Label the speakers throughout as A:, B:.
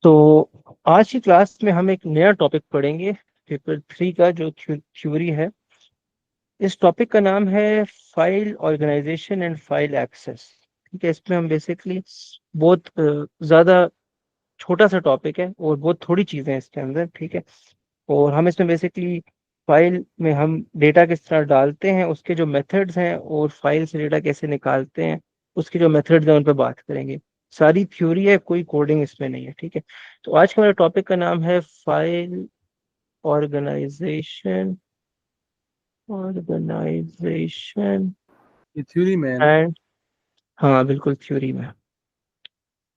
A: तो आज की क्लास में हम एक नया टॉपिक पढ़ेंगे पेपर 3 का जो थ्योरी है। इस टॉपिक का नाम है file organisation and file access. ठीक है, इसमें हम बेसिकली बहुत ज़्यादा छोटा सा टॉपिक है और बहुत थोड़ी चीज़ें हैं इसके अंदर। ठीक है, और हम इसमें बेसिकली फाइल में हम डेटा किस तरह डालते हैं, उसके जो मेथड्स हैं, और फाइल से डेटा कैसे निकालते हैं, उसके जो मेथड्स हैं उन पर बात करेंगे। सारी थ्योरी है, कोई कोडिंग इसमें नहीं है। ठीक है, तो आज का मेरा टॉपिक का नाम है फाइल ऑर्गेनाइजेशन ऑर्गेनाइजेशन
B: ये थ्योरी में है ना।
A: एंड, हाँ बिल्कुल थ्योरी में,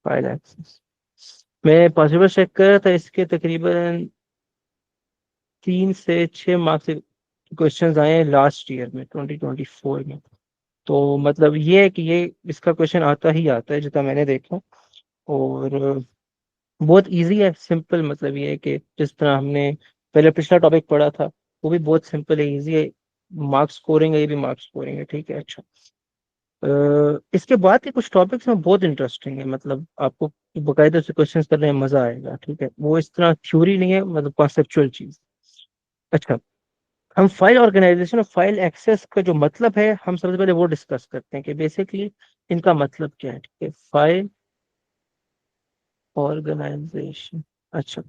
A: फाइल एक्सेस। मैं पॉसिबल चेक कर रहा था, इसके तकरीबन 3 से 6 मार्क्स से क्वेश्चंस आए हैं लास्ट ईयर में 2024 में। तो मतलब ये है कि ये इसका क्वेश्चन आता ही आता है जितना मैंने देखा। और बहुत इजी है, सिंपल। मतलब ये है कि जिस तरह हमने पहले पिछला टॉपिक पढ़ा था, वो भी बहुत सिंपल है, इजी है। मार्क्स स्कोरिंग है, ये भी मार्क्स स्कोरिंग है। ठीक है, अच्छा। इसके बाद के कुछ टॉपिक्स में बहुत इंटरेस्टिंग है, मतलब आपको बाकायदा से क्वेश्चंस करने में मजा आएगा। ठीक है, वो इस तरह थ्योरी नहीं है, मतलब कॉन्सेप्चुअल चीज। अच्छा, हम फाइल ऑर्गेनाइजेशन और फाइल एक्सेस का जो मतलब है, हम सबसे पहले वो डिस्कस करते हैं कि बेसिकली इनका मतलब क्या है। ठीक है, फाइल ऑर्गेनाइजेशन। अच्छा,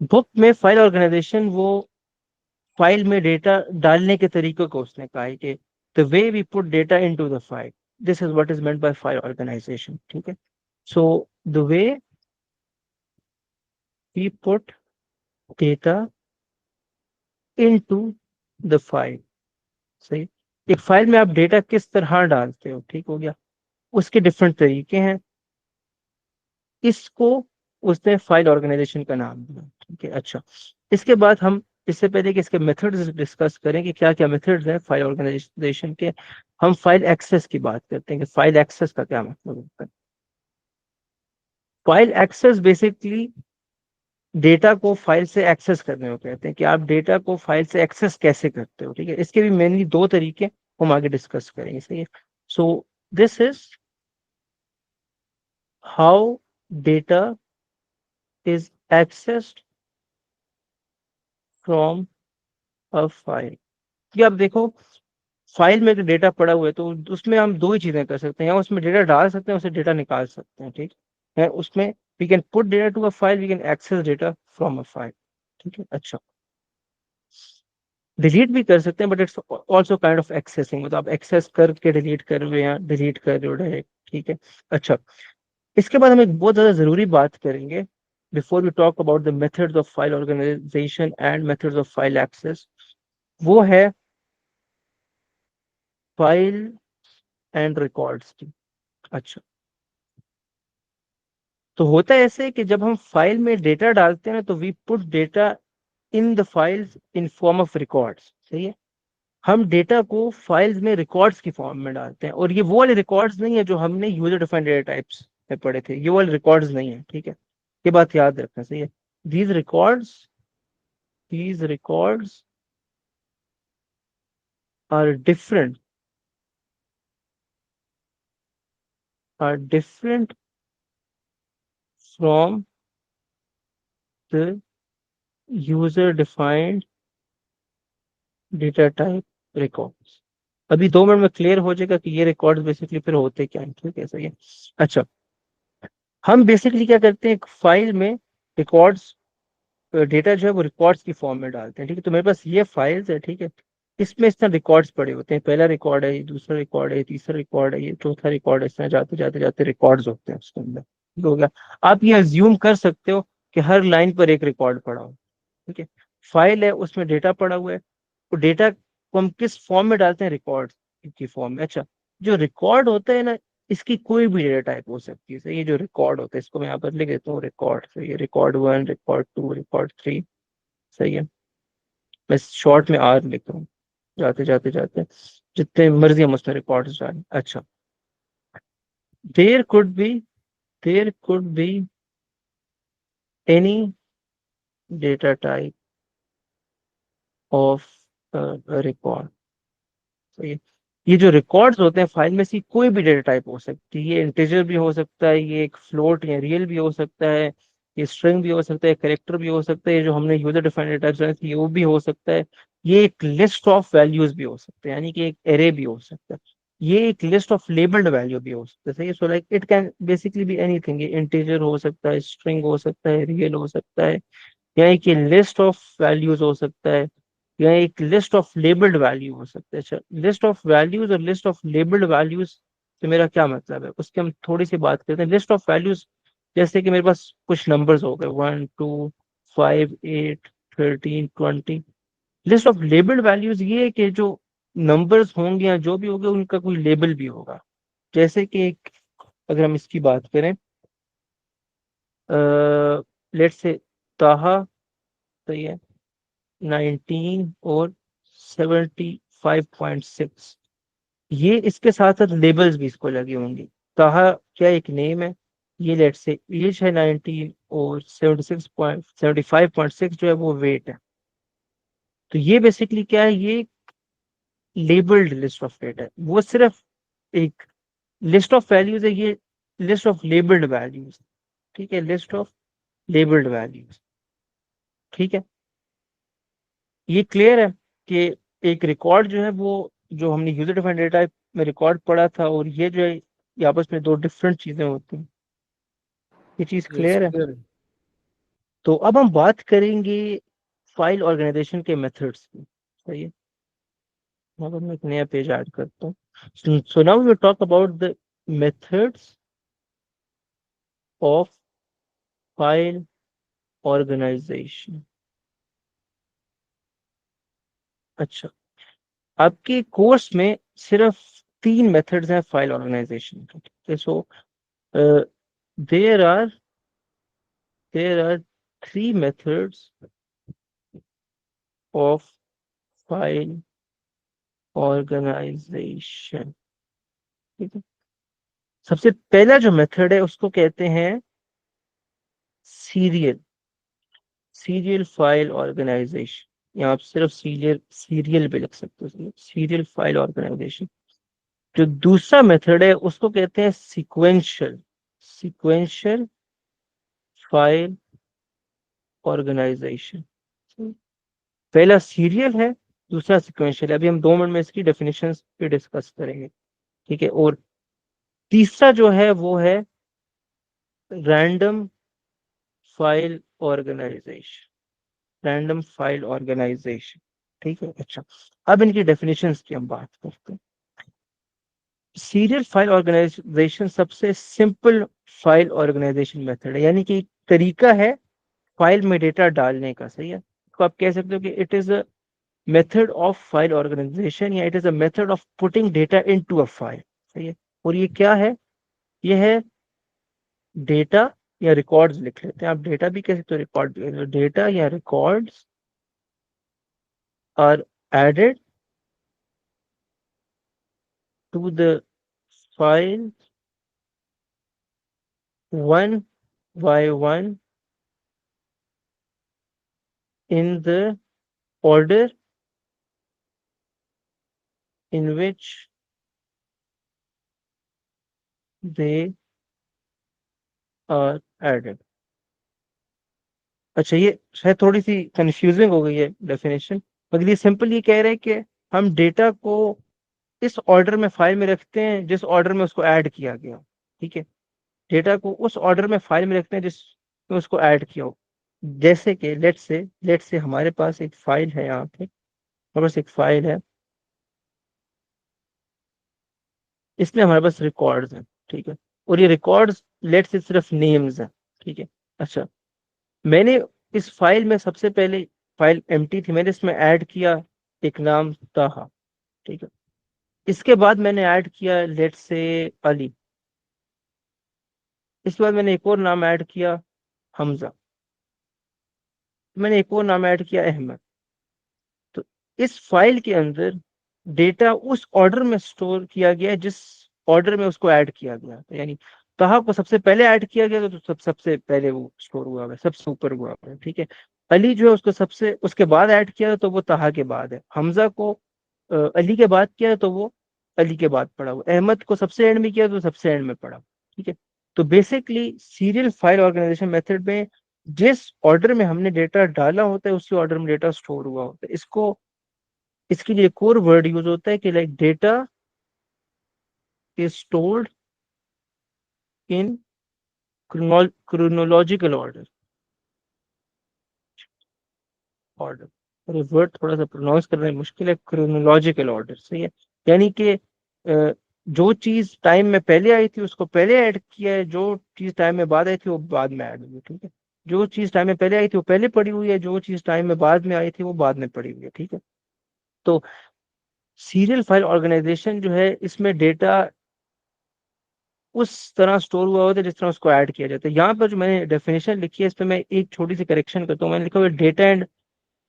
A: बुक में फाइल ऑर्गेनाइजेशन वो फाइल में डेटा डालने के तरीके को उसने कहा है कि the way we put data into the file, this is what is meant by file organisation. ठीक है, so the way we put data into the file. सही, एक फाइल में आप डेटा किस तरह डालते हो, ठीक हो गया, उसके डिफरेंट तरीके हैं। इसको उसने फाइल ऑर्गेनाइजेशन का नाम दिया। ठीक है, अच्छा। इसके बाद हम, इससे पहले कि इसके मेथड्स डिस्कस करें कि क्या क्या मेथड्स हैं फाइल ऑर्गेनाइजेशन के, हम फाइल एक्सेस की बात करते हैं कि फाइल एक्सेस का क्या मतलब होता है। फाइल एक्सेस बेसिकली डेटा को फाइल से एक्सेस करने को कहते हैं, कि आप डेटा को फाइल से एक्सेस कैसे करते हो। ठीक है, इसके भी मेनली दो तरीके हम आगे डिस्कस करेंगे। सही है, so this is how data is accessed from a file. कि आप देखो, फाइल में जो डेटा पड़ा हुआ है तो उसमें हम दो ही चीजें कर सकते हैं, या उसमें डेटा डाल सकते हैं, उसे डेटा निकाल सकते हैं। ठीक है, उसमें we can put data to a file, we can access data from a file. ठीक है, अच्छा। डिलीट भी कर सकते हैं, but it's also kind of accessing, मतलब आप एक्सेस करके डिलीट कर रहे हो या डिलीट कर रहे हो डायरेक्ट। ठीक है, अच्छा। इसके बाद हम एक बहुत ज्यादा जरूरी बात करेंगे before we talk about the methods of file organisation and methods of file access. वो है फाइल एंड रिकॉर्ड्स की। अच्छा, तो होता है ऐसे कि जब हम फाइल में डेटा डालते हैं ना, तो we put data in the files in form of records. सही है, हम डेटा को फाइल्स में रिकॉर्ड्स की फॉर्म में डालते हैं, और ये वो वाले रिकॉर्ड्स नहीं है जो हमने यूजर डिफाइंड डेटा टाइप्स में पढ़े थे, ये वाले रिकॉर्ड्स नहीं है। ठीक है, ये बात याद रखना। सही है, these records these records are different are different from the user defined data type records. अभी 2 मिनट में क्लियर हो जाएगा कि ये रिकॉर्ड्स बेसिकली फिर होते क्या है। ठीक है, सही है, अच्छा। हम बेसिकली क्या करते हैं, एक फाइल में रिकॉर्ड्स, डेटा जो है वो रिकॉर्ड्स की फॉर्म में डालते हैं। ठीक है, तो मेरे पास ये फाइल्स है। ठीक है, इसमें इस तरह रिकॉर्ड्स पड़े होते हैं, पहला रिकॉर्ड है, ये दूसरा रिकॉर्ड है, ये तीसरा रिकॉर्ड है, ये चौथा रिकॉर्ड है, इस तरह जाते जाते जाते रिकॉर्ड्स होते हैं उसके अंदर। ठीक हो गया, आप ये अज्यूम कर सकते हो कि हर लाइन पर एक रिकॉर्ड पड़ा हो। ठीक है, फाइल है, उसमें डेटा पड़ा हुआ है, तो डेटा को हम किस फॉर्म में डालते हैं, रिकॉर्ड की फॉर्म में। अच्छा, जो रिकॉर्ड होता है ना, इसकी कोई भी डेटा टाइप हो सकती है। सही, ये जो रिकॉर्ड होता है, इसको मैं यहाँ पर लिख देता हूँ रिकॉर्ड। सही है, रिकॉर्ड 1, रिकॉर्ड 2, रिकॉर्ड 3। सही है, मैं शॉर्ट में आर लिख रहा हूँ, जाते जाते जाते जितने मर्जी हम उसमें रिकॉर्ड्स डालें। अच्छा, there could be there could be any data type of record. सही है, ये जो रिकॉर्ड्स होते हैं फाइल में से कोई भी डेटा टाइप हो सकती है, ये इंटीजर भी हो सकता है, ये एक फ्लोट या रियल भी हो सकता है, ये स्ट्रिंग भी हो सकता है, कैरेक्टर भी हो सकता है, ये जो हमने यूजर डिफाइंड डेटा टाइप ये वो भी हो सकता है, ये एक लिस्ट ऑफ वैल्यूज भी हो सकते हैं, यानी कि एक एरे भी हो सकता है, ये एक लिस्ट ऑफ लेबल्ड वैल्यू भी हो सकता है। सही है, so like it can basically be anything, ये इंटीजर हो सकता है, स्ट्रिंग हो सकता है, रियल हो सकता है, या एक लिस्ट ऑफ वैल्यूज हो सकता है, या एक लिस्ट ऑफ लेबल्ड वैल्यू हो सकता है। अच्छा, लिस्ट ऑफ वैल्यूज और लिस्ट ऑफ लेबल्ड वैल्यूज से मेरा क्या मतलब है, उसकी हम थोड़ी सी बात करते हैं। लिस्ट ऑफ वैल्यूज, जैसे कि मेरे पास कुछ नंबर्स हो गए 1 2 5 8 13 20। लिस्ट ऑफ लेबल्ड वैल्यूज ये है कि जो नंबर्स होंगे या जो भी होंगे उनका कोई लेबल भी होगा। जैसे कि अगर हम इसकी बात करें, लेट्स से ताहा, सही है, 19 और 75.6, ये इसके साथ साथ लेबल्स भी इसको लगे होंगे। ताहा क्या एक नेम है, ये लेट से एज है 19, और 75.6 जो है वो वेट है। तो ये बेसिकली क्या है, ये लेबल्ड लिस्ट ऑफ डेटा है, वो सिर्फ एक लिस्ट ऑफ वैल्यूज है, ये लिस्ट ऑफ लेबल्ड वैल्यूज। ठीक है, लिस्ट ऑफ लेबल्ड वैल्यूज। ठीक है, ये क्लियर है कि एक रिकॉर्ड जो है वो, जो हमने यूजर डिफाइंड डेटा में रिकॉर्ड पढ़ा था, और ये जो है ये आपस में दो डिफरेंट चीजें होती हैं। ये चीज
B: यस,
A: क्लियर है।
B: क्लियर है।
A: तो अब हम बात करेंगे फाइल ऑर्गेनाइजेशन के मेथड्स की। सही है, अब मैं एक नया पेज ऐड करता हूँ। So now we talk about the methods of file organisation. अच्छा, आपके कोर्स में सिर्फ 3 मेथड्स हैं फाइल ऑर्गेनाइजेशन के। So there are there are 3 methods of file organization। ठीक है, सबसे पहला जो मेथड है उसको कहते हैं सीरियल सीरियल फाइल ऑर्गेनाइजेशन, या आप सिर्फ सीरियल सीरियल भी लिख सकते हो, सीरियल फाइल ऑर्गेनाइजेशन। जो दूसरा मेथड है उसको कहते हैं सीक्वेंशियल सीक्वेंशियल फाइल ऑर्गेनाइजेशन। पहला सीरियल है, दूसरा सीक्वेंशियल है। अभी हम 2 मिनट में इसकी डेफिनेशन पे डिस्कस करेंगे। ठीक है, और तीसरा जो है वो है random file organisation random file organisation. ठीक है, अच्छा, अब इनकी डेफिनेशंस की हम बात करते हैं। सीरियल फाइल ऑर्गेनाइजेशन सबसे सिंपल फाइल ऑर्गेनाइजेशन मेथड है, यानी कि एक तरीका है फाइल में डेटा डालने का। सही है, तो आप कह सकते हो कि it is a method of file organisation, या it is a method of putting data into a file. सही है, और ये क्या है, ये है डेटा या रिकॉर्ड्स। लिख लेते हैं, आप डेटा भी कह सकते हो, रिकॉर्ड भी। डेटा या records are added to the file one by one in the order in which they are added। अच्छा, ये शायद थोड़ी सी कंफ्यूजिंग हो गई है डेफिनेशन, मगर ये सिंपल ये कह रहे हैं कि हम डेटा को इस ऑर्डर में फाइल में रखते हैं जिस ऑर्डर में उसको ऐड किया गया हो। ठीक है, डेटा को उस ऑर्डर में फाइल में रखते हैं जिसमें उसको ऐड किया हो। जैसे कि लेट्स से हमारे पास एक फाइल है, यहाँ पे हमारे पास एक फाइल है, इसमें हमारे पास रिकॉर्ड्स हैं। ठीक है, और ये रिकॉर्ड्स लेट्स से सिर्फ नेम्स हैं। ठीक है, अच्छा, मैंने इस फाइल में सबसे पहले, फाइल एम्प्टी थी, मैंने इसमें ऐड किया एक नाम ताहा। ठीक है, इसके बाद मैंने ऐड किया लेट्स से अली, इसके बाद मैंने एक और नाम ऐड किया हमजा, मैंने एक और नाम ऐड किया अहमद। तो इस फाइल के अंदर डेटा उस ऑर्डर में स्टोर किया गया है जिस ऑर्डर में उसको ऐड किया गया। तो यानी तहा को सबसे पहले ऐड किया गया तो सबसे पहले वो स्टोर हुआ है, सबसे ऊपर हुआ है। ठीक है, अली जो है उसको सबसे उसके बाद ऐड किया तो वो तहा के बाद है। हमजा को अली के बाद किया तो वो अली के बाद पड़ा हुआ, अहमद को सबसे एंड में किया तो सबसे एंड में पड़ा। ठीक है, तो basically serial file organisation method में जिस ऑर्डर में हमने डेटा डाला होता है उसी ऑर्डर में डेटा स्टोर हुआ होता है। इसको, इसके लिए एक और वर्ड यूज होता है कि like data is stored in chronological order. Order, और ये वर्ड थोड़ा सा प्रोनाउंस करना मुश्किल है, क्रोनोलॉजिकल ऑर्डर, सही है। यानी कि जो चीज टाइम में पहले आई थी उसको पहले ऐड किया है, जो चीज टाइम में बाद आई थी वो बाद में ऐड हुई है। ठीक है, जो चीज टाइम में पहले आई थी वो पहले पड़ी हुई है, जो चीज टाइम में बाद में आई थी वो बाद में पड़ी हुई है। ठीक है, तो सीरियल फाइल ऑर्गेनाइजेशन जो है इसमें डेटा उस तरह स्टोर हुआ होता है जिस तरह उसको ऐड किया जाता है। यहाँ पर जो मैंने डेफिनेशन लिखी है इस पे मैं एक छोटी सी करेक्शन करता हूँ। मैंने लिखा हुआ डेटा एंड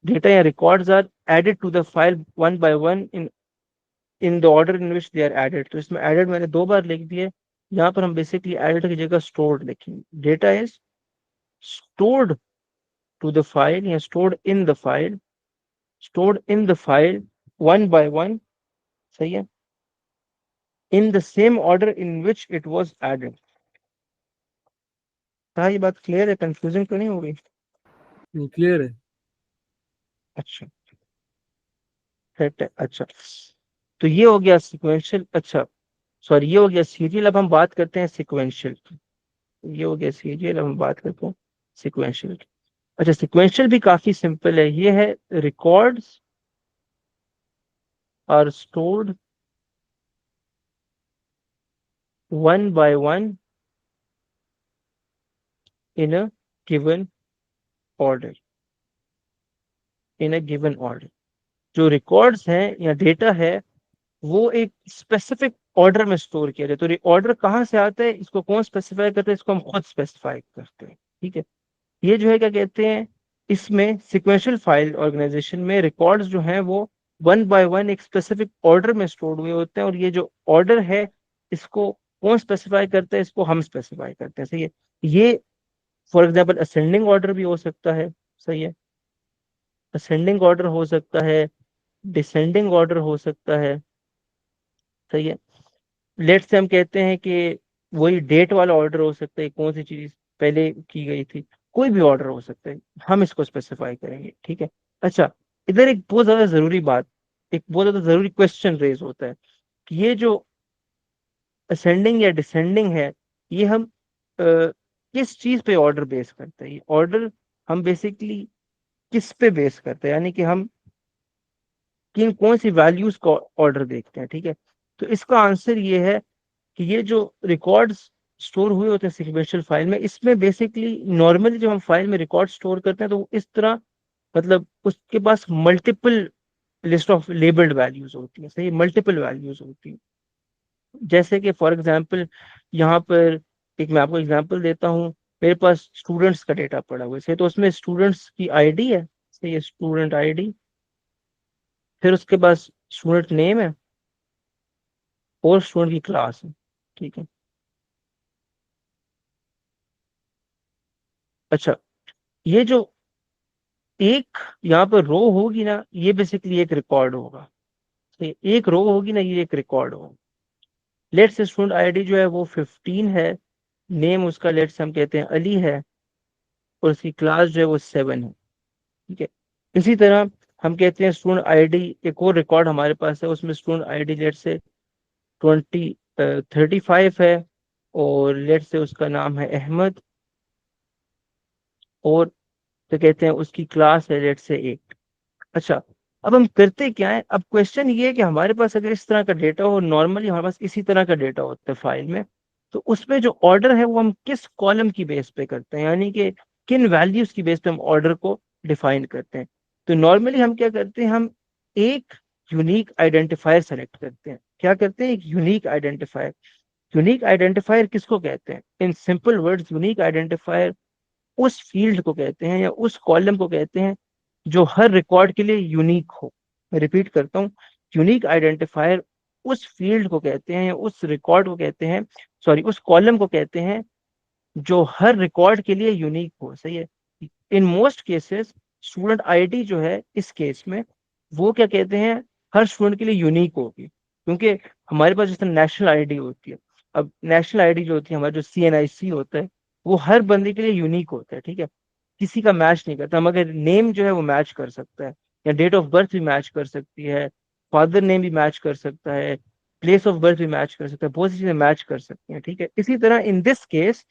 A: डेटा या records are added to the file one by one in the order in which they are added. तो इसमें एडेड मैंने दो बार लिख दिया, यहाँ पर हम बेसिकली एडेड की जगह स्टोर्ड लिखेंगे। Data is stored to the file या stored in the file, stored in the file one by one, सही है, in the same order in which it was added. हाँ ये बात क्लियर है, कंफ्यूजिंग तो नहीं हो गई?
B: क्लियर है।
A: अच्छा, सेट है, अच्छा। तो ये हो गया सिक्वेंशियल, अच्छा सॉरी ये हो गया सीरियल। अब हम बात करते हैं सिक्वेंशियल की। ये हो गया सीरियल, अब हम बात करते हैं सिक्वेंशियल की। अच्छा, सिक्वेंशियल भी काफी सिंपल है, ये है records are stored one by one in a given order, in a given order. जो रिकॉर्ड्स हैं या डेटा है वो एक स्पेसिफिक ऑर्डर में स्टोर किया जाए। तो ऑर्डर कहाँ से आता है, इसको कौन स्पेसिफाई करता है, इसको हम खुद स्पेसिफाई करते हैं। ठीक है, ये जो है क्या कहते हैं, इसमें सिक्वेंशियल फाइल ऑर्गेनाइजेशन में रिकॉर्ड्स जो हैं वो वन बाय वन एक स्पेसिफिक ऑर्डर में स्टोर हुए होते हैं, और ये जो ऑर्डर है इसको कौन स्पेसिफाई करता है, इसको हम स्पेसिफाई करते हैं। सही है, ये फॉर एग्जाम्पल असेंडिंग ऑर्डर भी हो सकता है, सही है, असेंडिंग ऑर्डर हो सकता है, डिसेंडिंग ऑर्डर हो सकता है, सही है। लेट से हम कहते हैं कि वही डेट वाला ऑर्डर हो सकता है, कौन सी चीज पहले की गई थी, कोई भी ऑर्डर हो सकता है, हम इसको स्पेसिफाई करेंगे। ठीक है, अच्छा, इधर एक बहुत ज्यादा जरूरी बात, एक बहुत ज्यादा जरूरी क्वेश्चन रेज होता है कि ये जो असेंडिंग या डिसेंडिंग है ये हम किस चीज पे ऑर्डर बेस करते हैं, ये ऑर्डर हम बेसिकली किस पे बेस करते हैं, यानी कि हम किन कौन सी वैल्यूज का ऑर्डर देखते हैं। ठीक है, तो इसका आंसर ये है कि ये जो रिकॉर्ड्स स्टोर हुए होते हैं सिक्वेंशियल फाइल में, इसमें बेसिकली नॉर्मली जब हम फाइल में रिकॉर्ड स्टोर करते हैं तो वो इस तरह, मतलब उसके पास multiple list of labelled values होती है, सही, मल्टीपल वैल्यूज होती है। जैसे कि फॉर एग्जांपल यहाँ पर एक मैं आपको एग्जांपल देता हूँ, मेरे पास स्टूडेंट्स का डेटा पड़ा हुआ है, सही, तो उसमें स्टूडेंट्स की आईडी है, सही है, स्टूडेंट आईडी, फिर उसके पास स्टूडेंट नेम है और स्टूडेंट की क्लास है। ठीक है, अच्छा, ये जो एक यहाँ पर रो होगी ना ये बेसिकली एक रिकॉर्ड होगा, तो एक रो होगी ना ये एक रिकॉर्ड होगा। लेट से स्टूडेंट आईडी जो है वो 15 है, नेम उसका लेट से हम कहते हैं अली है, और उसकी क्लास जो है वो 7 है। ठीक है, इसी तरह हम कहते हैं स्टूडेंट आईडी, एक और रिकॉर्ड हमारे पास है उसमें स्टूडेंट आईडी लेट से 35 है, और लेट से उसका नाम है अहमद, और तो कहते हैं उसकी क्लास है लेट से 8। अच्छा, अब हम करते क्या है, अब क्वेश्चन ये है कि हमारे पास अगर इस तरह का डेटा हो, नॉर्मली हमारे पास इसी तरह का डेटा होता है फाइल में, तो उसमें जो ऑर्डर है वो हम किस कॉलम की बेस पे करते हैं, यानी कि किन वैल्यूज की बेस पे हम ऑर्डर को डिफाइन करते हैं। तो नॉर्मली हम क्या करते हैं, हम एक यूनिक आइडेंटिफायर सेलेक्ट करते हैं। क्या करते हैं, एक यूनिक आइडेंटिफायर। यूनिक आइडेंटिफायर किसको कहते हैं, in simple words unique identifier उस फील्ड को कहते हैं या उस कॉलम को कहते हैं जो हर रिकॉर्ड के लिए यूनिक हो। मैं रिपीट करता हूँ, यूनिक आइडेंटिफायर उस फील्ड को कहते हैं या उस रिकॉर्ड को कहते हैं, सॉरी उस कॉलम को कहते हैं जो हर रिकॉर्ड के लिए यूनिक हो, सही है। In most cases student ID जो है इस केस में वो क्या कहते हैं, हर स्टूडेंट के लिए यूनिक होगी, क्योंकि हमारे पास जैसे नेशनल आईडी होती है, अब नेशनल आईडी जो होती है, हमारा जो CNIC होता है, वो हर बंदे के लिए यूनिक होता है, ठीक है, किसी का मैच नहीं करता। मगर नेम जो है वो मैच कर सकता है, या डेट ऑफ बर्थ भी मैच कर सकती है, फादर नेम भी मैच कर सकता है, प्लेस ऑफ बर्थ भी मैच कर सकता है, बहुत सी चीजें मैच कर सकती हैं, ठीक है। इसी तरह in this case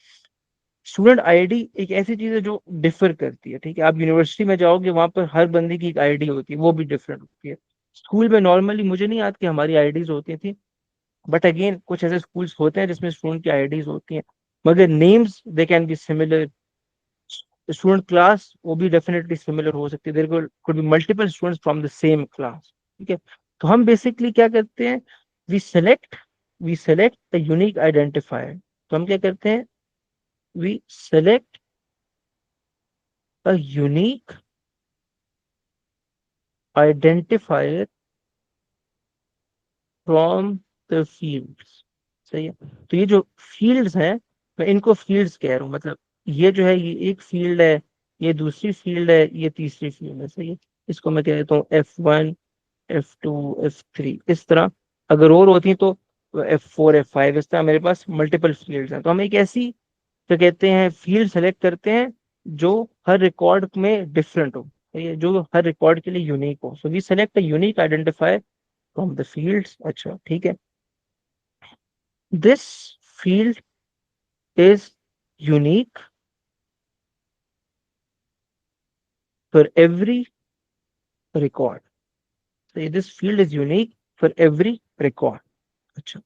A: student ID एक ऐसी चीज है जो डिफर करती है, ठीक है। आप यूनिवर्सिटी में जाओगे, वहां पर हर बंदे की एक आईडी होती है, वो भी डिफरेंट होती है। स्कूल में नॉर्मली मुझे नहीं याद कि हमारी आईडीज होती थी, बट अगेन कुछ ऐसे स्कूल्स होते हैं जिसमें स्टूडेंट की आईडीज होती हैं, मगर names they can be similar. Student class वो भी डेफिनेटली सिमिलर हो सकती है, there could be multiple students from the same class, ठीक है। तो हम बेसिकली क्या करते हैं, we select we select the unique identifier. तो हम क्या करते हैं, we select a unique identifier from the fields. सही है। तो ये जो फील्ड्स हैं, मैं इनको फील्ड्स कह रहा हूँ, मतलब ये जो है, ये एक फील्ड है, ये दूसरी फील्ड है, ये तीसरी फील्ड है, सही है। इसको मैं कह देता हूँ F1, F2, F3, इस तरह। अगर और होती तो F4, F5, इस तरह मेरे पास मल्टीपल फील्ड्स हैं। तो हम एक ऐसी, क्या कहते हैं, फील्ड सेलेक्ट करते हैं जो हर रिकॉर्ड में डिफरेंट हो, सही है, जो हर रिकॉर्ड के लिए यूनिक हो। So we select a unique identifier from the fields. अच्छा, ठीक है। This field is unique for every record. So this field is unique for every record. अच्छा,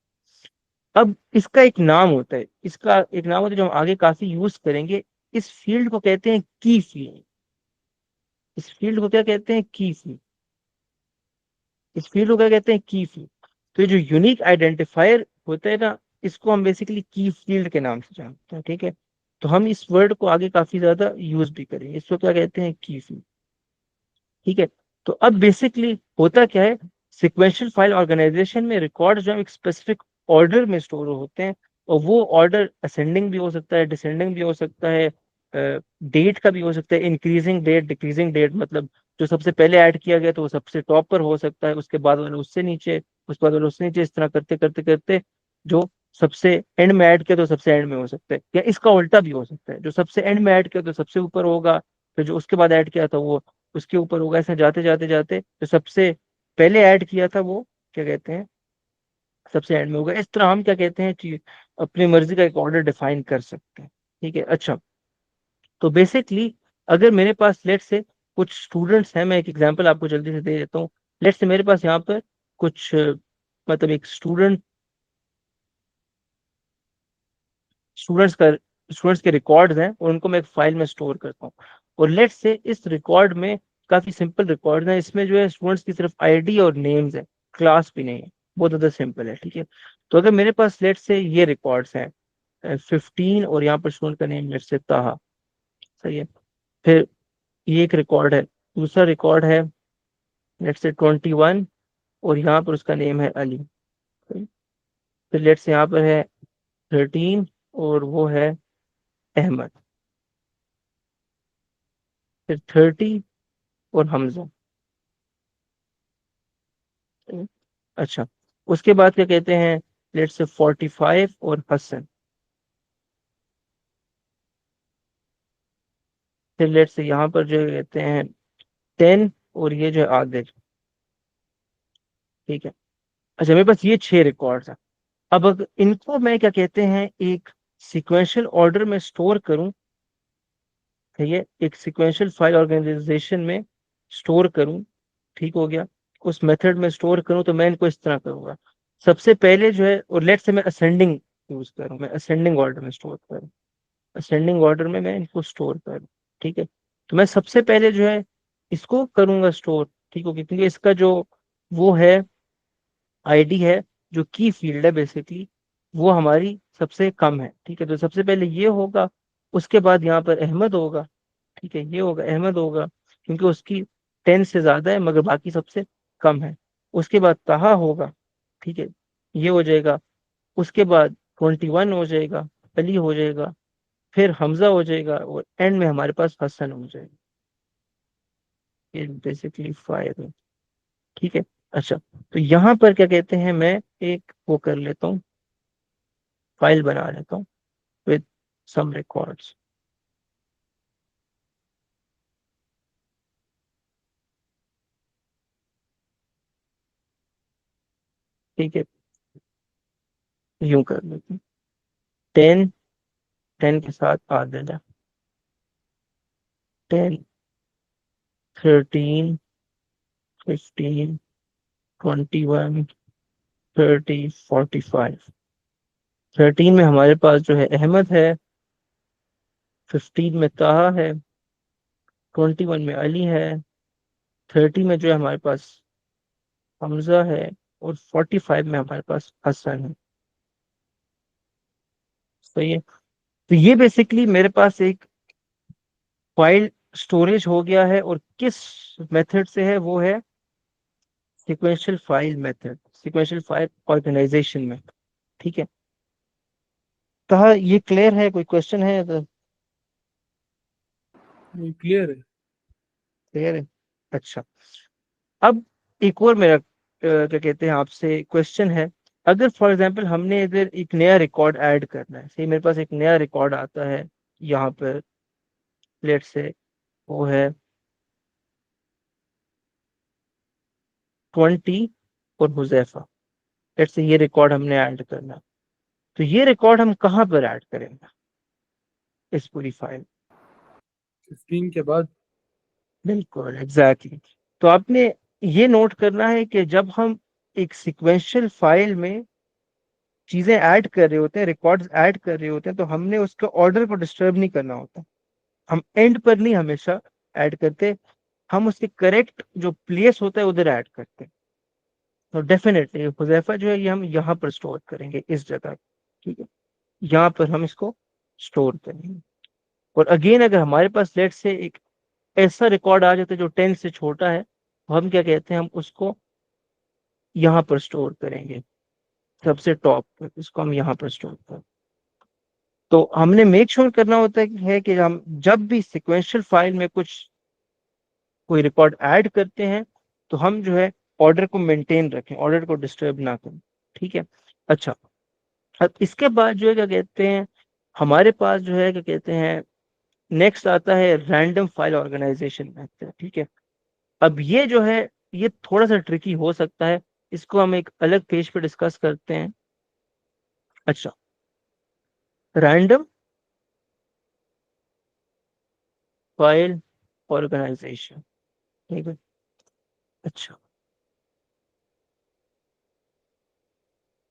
A: अब इसका एक नाम होता है, इसका एक नाम होता है जो हम आगे काफी यूज करेंगे। इस फील्ड को कहते हैं की फील्ड। इस फील्ड को क्या कहते हैं, की फील्ड। इस फील्ड को क्या कहते हैं, की फील्ड। तो ये जो यूनिक आइडेंटिफायर होता है ना, इसको हम बेसिकली की फील्ड के नाम से जानते हैं, ठीक है। तो हम इस वर्ड को आगे काफी ज्यादा यूज भी करेंगे। इसको क्या कहते हैं, की फील्ड, ठीक है। तो अब बेसिकली होता क्या है, सिक्वेंशियल फाइल ऑर्गेनाइजेशन में रिकॉर्ड जो है एक स्पेसिफिक ऑर्डर में स्टोर होते हैं, और वो ऑर्डर असेंडिंग भी हो सकता है, डिसेंडिंग भी हो सकता है, डेट का भी हो सकता है, इंक्रीजिंग डेट, डिक्रीजिंग डेट, मतलब जो सबसे पहले ऐड किया गया तो वो सबसे टॉप पर हो सकता है, उसके बाद वाला उससे नीचे, उसके बाद वाला उससे नीचे, इस तरह करते करते करते जो सबसे एंड में ऐड किया तो सबसे एंड में हो सकता है, या इसका उल्टा भी हो सकता है, जो सबसे एंड में ऐड किया तो सबसे ऊपर होगा, फिर जो उसके बाद ऐड किया था वो उसके ऊपर होगा, ऐसे जाते जाते जाते जो सबसे पहले ऐड किया था वो, क्या कहते हैं, सबसे एंड में होगा। इस तरह हम क्या कहते हैं कि अपनी मर्जी का एक ऑर्डर डिफाइन कर सकते हैं, ठीक है। अच्छा, तो बेसिकली अगर मेरे पास लेट से कुछ स्टूडेंट्स हैं, मैं एक एग्जांपल आपको जल्दी से दे देता हूँ। लेट से मेरे पास यहाँ पर कुछ मतलब एक स्टूडेंट्स का स्टूडेंट्स के रिकॉर्ड्स हैं, और उनको मैं एक फाइल में स्टोर करता हूँ। और लेट से इस रिकॉर्ड में काफी सिंपल रिकॉर्ड है, इसमें जो है स्टूडेंट्स की सिर्फ आईडी और नेम्स है, क्लास भी नहीं है, बहुत ज्यादा सिंपल है, ठीक है। तो अगर मेरे पास लेट से ये रिकॉर्ड्स हैं 15, और यहाँ पर स्टूडेंट का नेम लेट से ताहा, सही है। फिर ये एक रिकॉर्ड है, दूसरा रिकॉर्ड है लेट से 21, और यहाँ पर उसका नेम है अली, सही। फिर लेट से यहाँ पर है 13, और वो है अहमद। फिर 30 और हमजा। अच्छा, उसके बाद क्या कहते हैं, लेट से 45 और हसन। फिर लेट से यहाँ पर जो कहते हैं 10, और ये जो है आदिल, ठीक है। अच्छा, मेरे पास ये 6 रिकॉर्ड्स हैं। अब अगर इनको मैं क्या कहते हैं, एक सिक्वेंशियल ऑर्डर में स्टोर करूं, ठीक है, एक सिक्वेंशियल फाइल ऑर्गेनाइजेशन में स्टोर करूं, ठीक हो गया। उस मेथड में स्टोर करूं तो मैं इनको इस तरह करूंगा। सबसे पहले जो है, और लेट से मैं असेंडिंग यूज करूं, मैं असेंडिंग ऑर्डर में स्टोर करूं, असेंडिंग ऑर्डर में मैं इनको स्टोर करूं, ठीक है। तो मैं सबसे पहले जो है इसको करूंगा स्टोर, ठीक हो गया, क्योंकि इसका जो वो है, आईडी है, जो की फील्ड है बेसिकली, वो हमारी सबसे कम है, ठीक है। तो सबसे पहले ये होगा, उसके बाद यहाँ पर अहमद होगा, ठीक है, ये होगा, अहमद होगा, क्योंकि उसकी 10 से ज्यादा है मगर बाकी सबसे कम है। उसके बाद ताहा होगा, ठीक है, ये हो जाएगा। उसके बाद 21 हो जाएगा, अली हो जाएगा, फिर हमजा हो जाएगा, और एंड में हमारे पास हसन हो जाएगा। ये बेसिकली 5 है, ठीक है। अच्छा, तो यहाँ पर क्या कहते हैं, मैं एक वो कर लेता हूँ, फाइल बना लेता हूँ विद सम रिकॉर्ड्स। ठीक है, यूं कर लेते हैं। 10, 10 के साथ आ देना। 10, 13, 15, 21, 30, 45। 13 में हमारे पास जो है अहमद है, 15 में ताहा है, 21 में अली है, 30 में जो है हमारे पास हमजा है, और 45 में हमारे पास हसन है। सही है। तो ये बेसिकली मेरे पास एक फाइल स्टोरेज हो गया है, और किस मेथड से है, वो है sequential file method, sequential file organisation में। ठीक है, कहा ये क्लियर है? कोई क्वेश्चन है तो
B: ये क्लियर है।
A: क्लियर है। अच्छा, अब एक और मेरा क्या कहते हैं आपसे क्वेश्चन है। अगर फॉर एग्जांपल हमने इधर एक नया रिकॉर्ड ऐड करना है, सही, मेरे पास एक नया रिकॉर्ड आता है यहाँ पर, लेट से वो है 20 और हुजैफा, लेट से ये रिकॉर्ड हमने ऐड करना है। तो ये रिकॉर्ड हम कहाँ पर ऐड करेंगे इस पूरी फाइल?
B: 15 के बाद।
A: बिल्कुल एग्जैक्टली exactly. तो आपने ये नोट करना है कि जब हम एक सिक्वेंशियल फाइल में चीजें ऐड कर रहे होते हैं, रिकॉर्ड्स ऐड कर रहे होते हैं, तो हमने उसके ऑर्डर को डिस्टर्ब नहीं करना होता। हम एंड पर नहीं हमेशा ऐड करते, हम उसके करेक्ट जो प्लेस होता है उधर ऐड करते हैं। तो डेफिनेटली हुजैफा जो है ये हम यहाँ पर स्टोर करेंगे, इस जगह। ठीक है, यहाँ पर हम इसको स्टोर करेंगे। और अगेन अगर हमारे पास लेट से एक ऐसा रिकॉर्ड आ जाता है जो 10 से छोटा है, तो हम क्या कहते हैं, हम उसको यहाँ पर स्टोर करेंगे, सबसे टॉप पर इसको हम यहाँ पर स्टोर करें। तो हमने मेक श्योर करना होता है कि हम जब भी सिक्वेंशियल फाइल में कुछ कोई रिकॉर्ड ऐड करते हैं, तो हम जो है ऑर्डर को मेंटेन रखें, ऑर्डर को डिस्टर्ब ना करें। ठीक है। अच्छा, अब इसके बाद जो है क्या कहते हैं, हमारे पास जो है क्या कहते हैं, नेक्स्ट आता है रैंडम फाइल ऑर्गेनाइजेशन मेथड। ठीक है, अब ये जो है ये थोड़ा सा ट्रिकी हो सकता है, इसको हम एक अलग पेज पे डिस्कस करते हैं। अच्छा, रैंडम फाइल ऑर्गेनाइजेशन। ठीक है। अच्छा,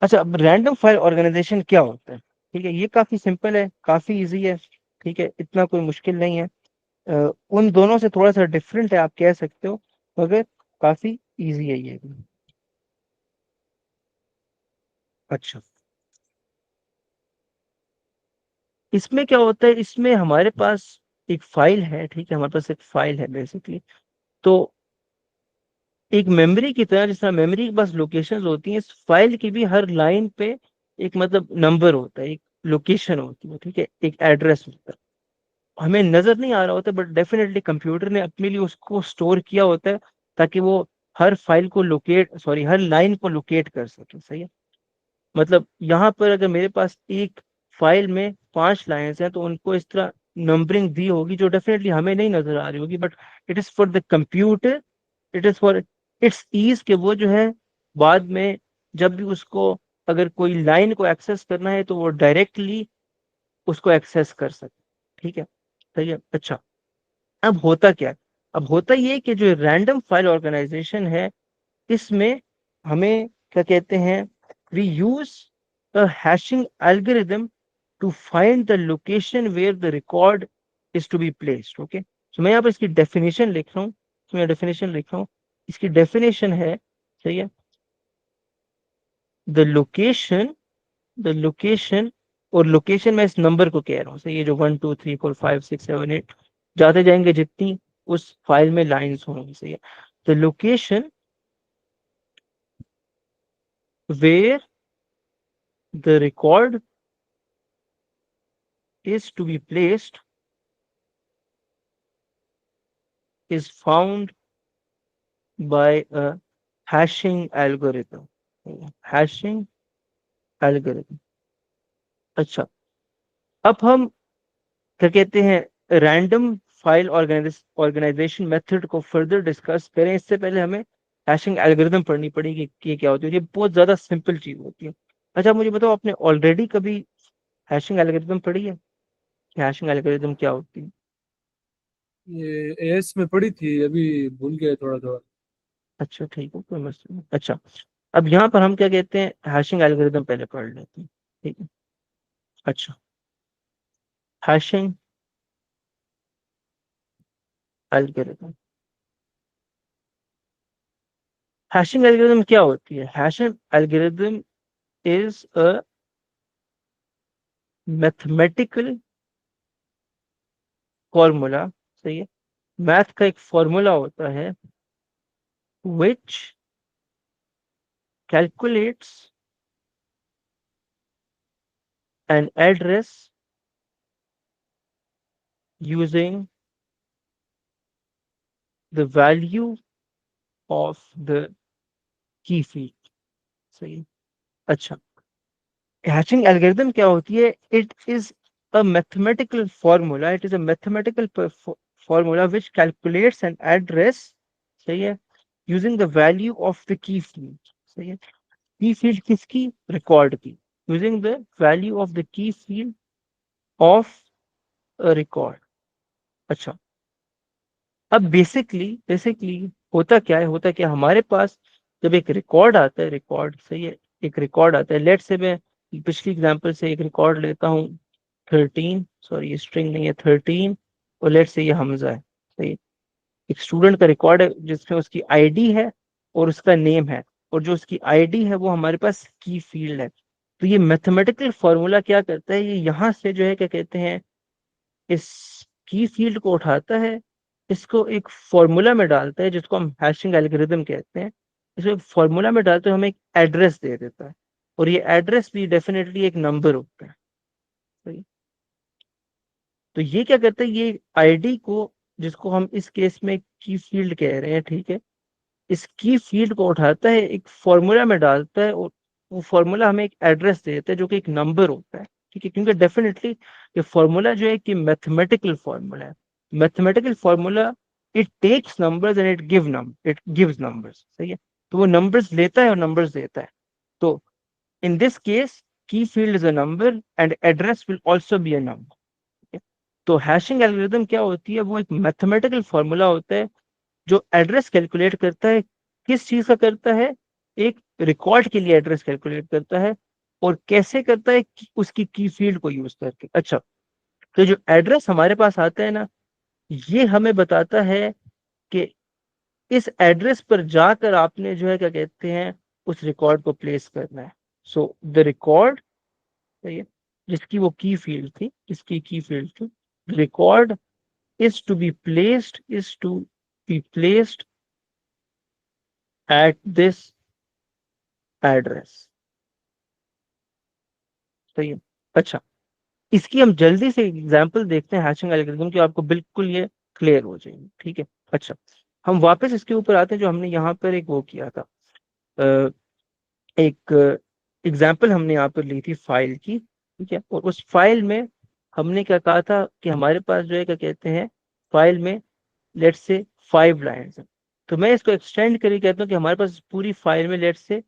A: अच्छा, अब रैंडम फाइल ऑर्गेनाइजेशन क्या होता है? ठीक है, ये काफी सिंपल है, काफी इजी है। ठीक है, इतना कोई मुश्किल नहीं है। उन दोनों से थोड़ा सा डिफरेंट है आप कह सकते हो, मगर काफी इजी है ये भी। अच्छा, इसमें क्या होता है, इसमें हमारे पास एक फाइल है। ठीक है, हमारे पास एक फाइल है बेसिकली। तो एक मेमोरी की तरह, जिस तरह मेमोरी के पास लोकेशंस होती हैं, इस फाइल की भी हर लाइन पे एक मतलब नंबर होता है, एक लोकेशन होती है। ठीक है, एक एड्रेस होता है, हमें नजर नहीं आ रहा होता, बट डेफिनेटली कंप्यूटर ने अपने लिए उसको स्टोर किया होता है, ताकि वो हर फाइल को लोकेट, सॉरी, हर लाइन को लोकेट कर सके। सही है। मतलब यहाँ पर अगर मेरे पास एक फाइल में 5 लाइंस हैं, तो उनको इस तरह नंबरिंग दी होगी जो डेफिनेटली हमें नहीं नजर आ रही होगी, but it is for the computer, it is for its ease, के वो जो है बाद में जब भी उसको अगर कोई लाइन को एक्सेस करना है, तो वो डायरेक्टली उसको एक्सेस कर सके। ठीक है, सही है। अच्छा, अब होता क्या है, अब होता ये कि जो रैंडम फाइल ऑर्गेनाइजेशन है, इसमें हमें क्या कहते हैं, we use a hashing algorithm to find the location where the record is to be placed. Okay, तो मैं यहाँ पर इसकी डेफिनेशन लिख रहा हूँ, तो मैं डेफिनेशन लिख रहा हूँ। इसकी डेफिनेशन है, सही है, द लोकेशन, द लोकेशन, और लोकेशन मैं इस नंबर को कह रहा हूँ, सही, ये जो 1 2 3 4 5 6 7 8 जाते जाएंगे जितनी उस फाइल में लाइंस होंगी। सही है, the location where the record is to be placed is found by a hashing algorithm. Hashing algorithm. अच्छा, अब हम क्या कहते हैं रैंडम फाइल ऑर्गेनाइजेशन मेथड को फर्दर डिस्कस करें, इससे पहले हमें हैशिंग एल्गोरिथम पढ़नी पड़ेगी कि ये क्या होती है। ये बहुत ज्यादा सिंपल चीज होती है। अच्छा मुझे बताओ, आपने ऑलरेडी कभी हैशिंग एल्गोरिथम पढ़ी है कि हैशिंग एल्गोरिथम क्या होती है?
B: ये एएस में पढ़ी थी, अभी भूल गया थोड़ा थोड़ा।
A: अच्छा ठीक है, कोई मसला नहीं। अच्छा, अब यहाँ पर हम क्या कहते हैं हैशिंग एल्गोरिथम पहले पढ़ लेते हैं, ठीक है। अच्छा, हैशिंग एल्गोरिथम, हैशिंग एल्गोरिथम क्या होती है? Hashing algorithm is a mathematical formula, सही है, मैथ का एक फॉर्मूला होता है which calculates an address using the value of the key field, सही है। अच्छा, हैशिंग एल्गोरिथम क्या होती है? It is a mathematical formula, it is a mathematical formula which calculates an address, सही है, using the value of the key field, सही है। की फील्ड किसकी? रिकॉर्ड की। Using the value of the key field of a record. अच्छा, अब basically होता क्या है, होता क्या हमारे पास जब एक रिकॉर्ड आता है, रिकॉर्ड सही है, एक रिकॉर्ड आता है, लेट से मैं पिछली एग्जांपल से एक रिकॉर्ड लेता हूँ 13, सॉरी ये स्ट्रिंग नहीं है 13, और लेट से ये हमजा है, सही है। एक स्टूडेंट का रिकॉर्ड है जिसमें उसकी आईडी है और उसका नेम है, और जो उसकी आईडी है वो हमारे पास की फील्ड है। तो ये मैथमेटिकल फॉर्मूला क्या करता है, ये यहाँ से जो है क्या कहते हैं इस की फील्ड को उठाता है, इसको एक फॉर्मूला में डालता है जिसको हम हैशिंग एल्गोरिथम कहते हैं। इसको एक फॉर्मूला में डालते हुए हमें एक एड्रेस दे देता है, और ये एड्रेस भी डेफिनेटली एक नंबर होता है, सही। तो ये क्या करता है, ये आईडी को, जिसको हम इस केस में की फील्ड कह रहे हैं, ठीक है, इस की फील्ड को उठाता है, एक फॉर्मूला में डालता है, और वो फॉर्मूला हमें एक एड्रेस देता है जो कि एक नंबर होता है, ठीक है। क्योंकि डेफिनेटली ये फॉर्मूला जो है कि मैथमेटिकल फॉर्मूला है, mathematical formula, it takes numbers and it gives numbers, सही है। तो वो नंबर्स लेता है और नंबर्स देता है। तो इन दिस केस की field is a number and address will also be a number. तो हैशिंग एल्गोरिथम क्या होती है, वो एक मैथमेटिकल फॉर्मूला होता है जो एड्रेस कैलकुलेट करता है। किस चीज का करता है? एक रिकॉर्ड के लिए एड्रेस कैलकुलेट करता है, और कैसे करता है उसकी की फील्ड को यूज करके। अच्छा, तो जो एड्रेस हमारे पास आता है ना, ये हमें बताता है कि इस एड्रेस पर जाकर आपने जो है क्या कहते हैं उस रिकॉर्ड को प्लेस करना है। सो द रिकॉर्ड, सही है, जिसकी वो की फील्ड थी, जिसकी की फील्ड थी, record is to be placed at this address, सही है। अच्छा, इसकी हम जल्दी से एग्जांपल देखते हैं हैशिंग एल्गोरिथम की, आपको बिल्कुल ये क्लियर हो जाएगी, ठीक है। अच्छा, हम वापस इसके ऊपर आते हैं जो हमने यहाँ पर एक वो किया था, अ, एक एग्जांपल हमने यहाँ पर ली थी फाइल की, ठीक है। और उस फाइल में हमने क्या कहा था कि हमारे पास जो है क्या कहते हैं फाइल में लेट्स से 5 लाइन्स है। तो मैं इसको एक्सटेंड करके कहता हूँ कि हमारे पास पूरी फाइल में लेट्स से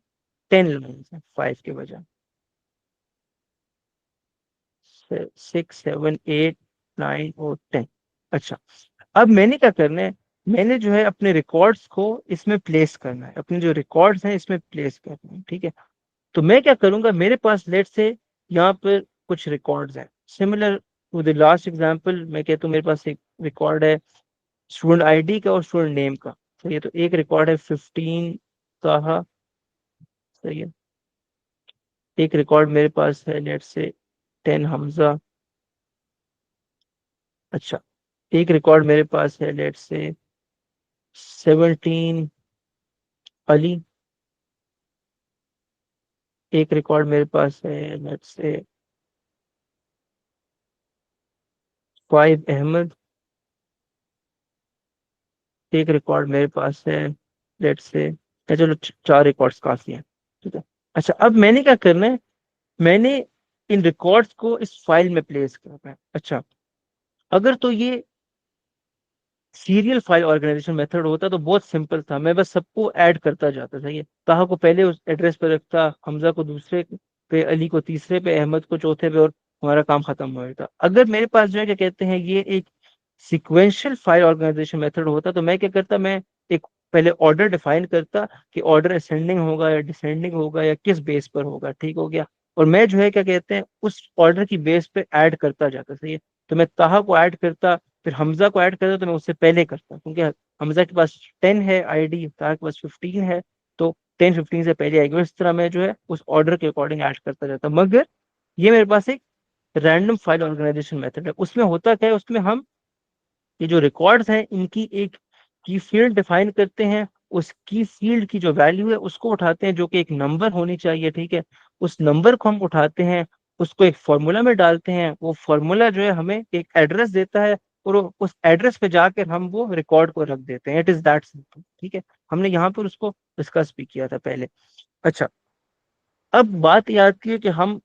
A: 10 लाइन्स है, 5 के बजाय 6 7 8 9 और 10। अच्छा, अब मैंने क्या करना है, मैंने जो है अपने रिकॉर्ड्स को इसमें प्लेस करना है, अपने जो रिकॉर्ड्स हैं इसमें प्लेस करना है, ठीक है। तो मैं क्या करूंगा, मेरे पास लेट से यहाँ पर कुछ रिकॉर्ड्स हैं similar to the last example. मैं कहता हूँ मेरे पास एक रिकॉर्ड है स्टूडेंट आईडी का और स्टूडेंट नेम का, सही है। तो एक रिकॉर्ड है 15 ताहा, सही है। एक रिकॉर्ड मेरे पास है लेट से 10 हमजा। अच्छा, एक रिकॉर्ड मेरे पास है लेट से 17 अली। एक रिकॉर्ड मेरे पास है लेट से 5 अहमद। एक रिकॉर्ड मेरे पास है लेट से, चलो 4 रिकॉर्ड्स काफी हैं। ठीक है। अच्छा, अब मैंने क्या करना है, मैंने इन रिकॉर्ड्स को इस फाइल में प्लेस करना है। अच्छा, अगर तो ये सीरियल फाइल ऑर्गेनाइजेशन मेथड होता तो बहुत सिंपल था, मैं बस सबको ऐड करता जाता था। ये ताहा को पहले उस एड्रेस पर रखता, हमजा को दूसरे पे, अली को तीसरे पे, अहमद को चौथे पे, और हमारा काम खत्म हो जाता। अगर मेरे पास जो है क्या कहते हैं ये एक सिक्वेंशियल फाइल ऑर्गेनाइजेशन मेथड होता तो मैं क्या करता, मैं एक पहले ऑर्डर डिफाइन करता कि ऑर्डर असेंडिंग होगा या डिसेंडिंग होगा या किस बेस पर होगा। ठीक हो गया। और मैं जो है क्या कहते हैं उस ऑर्डर की बेस पे ऐड करता जाता। सही है। तो मैं ताहा को ऐड करता, फिर हमजा को ऐड करता, तो मैं उससे पहले करता क्योंकि हमजा के पास 10 है आईडी, ताहा के पास 15 है, तो 10 15 से पहले आएगी। इस तरह मैं जो है उस ऑर्डर के अकॉर्डिंग ऐड करता जाता। मगर ये मेरे पास एक रैंडम फाइल ऑर्गेनाइजेशन मेथड है। उसमें होता क्या है, उसमें हम ये जो रिकॉर्ड्स हैं इनकी एक की फील्ड डिफाइन करते हैं, उस की फील्ड की जो वैल्यू है उसको उठाते हैं जो कि एक नंबर होनी चाहिए। ठीक है। उस नंबर को हम उठाते हैं, उसको एक फॉर्मूला में डालते हैं, वो फॉर्मूला जो है हमें एक एड्रेस देता है, और उस एड्रेस पे जाकर हम वो रिकॉर्ड को रख देते हैं। It is that simple. ठीक है। हमने यहाँ पर उसको डिस्कस भी किया था पहले। अच्छा, अब बात ये आती है कि हम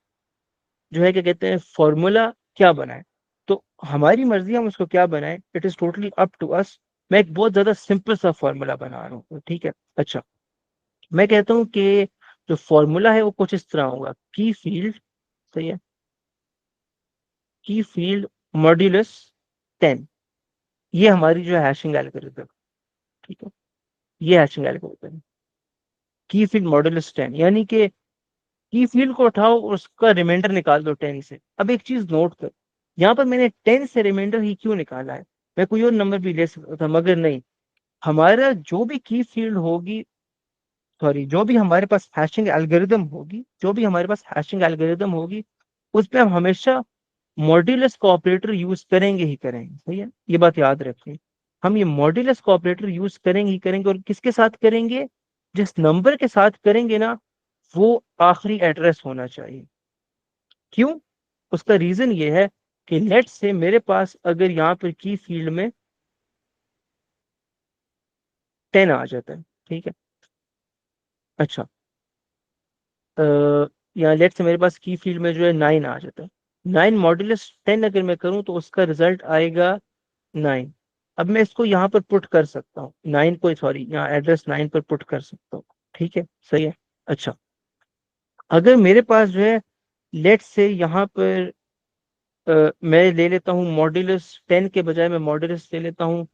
A: जो है क्या कहते हैं फॉर्मूला क्या बनाए। तो हमारी मर्जी हम उसको क्या बनाए, it is totally up to us. मैं एक बहुत ज्यादा सिंपल सा फॉर्मूला बना रहा हूँ। ठीक है। अच्छा, मैं कहता हूँ कि जो फॉर्मूला है वो कुछ इस तरह होगा, की फील्ड, सही है, की फील्ड मॉड्यूलस 10, ये हमारी जो हैशिंग एल्गोरिथम। ठीक है। ये हैशिंग एल्गोरिथम, की फील्ड मॉड्यूलस 10, यानी कि की फील्ड को उठाओ और उसका रिमाइंडर निकाल दो 10 से। अब एक चीज नोट कर, यहाँ पर मैंने 10 से रिमाइंडर ही क्यों निकाला है, मैं कोई और नंबर भी ले सकता था, मगर नहीं, हमारा जो भी की फील्ड होगी, सॉरी, जो भी हमारे पास हैशिंग एल्गोरिदम होगी, जो भी हमारे पास हैशिंग एल्गोरिदम होगी, उस पे हम हमेशा मॉड्यूलस को ऑपरेटर यूज करेंगे ही करेंगे। सही है। ये बात याद रखें, हम ये मॉड्यूलस को ऑपरेटर यूज करेंगे ही करेंगे, और किसके साथ करेंगे, जिस नंबर के साथ करेंगे ना, वो आखिरी एड्रेस होना चाहिए। क्यों? उसका रीजन ये है कि लेट से मेरे पास अगर यहाँ पर की फील्ड में 10 आ जाता है। ठीक है। अच्छा, यहाँ लेट से मेरे पास की फील्ड में जो है 9 आ जाता है। 9 मॉड्यूलस 10 अगर मैं करूँ तो उसका रिजल्ट आएगा 9। अब मैं इसको यहाँ पर पुट कर सकता हूँ, 9 को, सॉरी, यहाँ एड्रेस 9 पर पुट कर सकता हूँ। ठीक है। सही है। अच्छा, अगर मेरे पास जो है लेट से यहाँ पर मैं ले लेता हूँ मॉड्यूलस 10 के बजाय मैं मॉड्यूलस ले लेता हूँ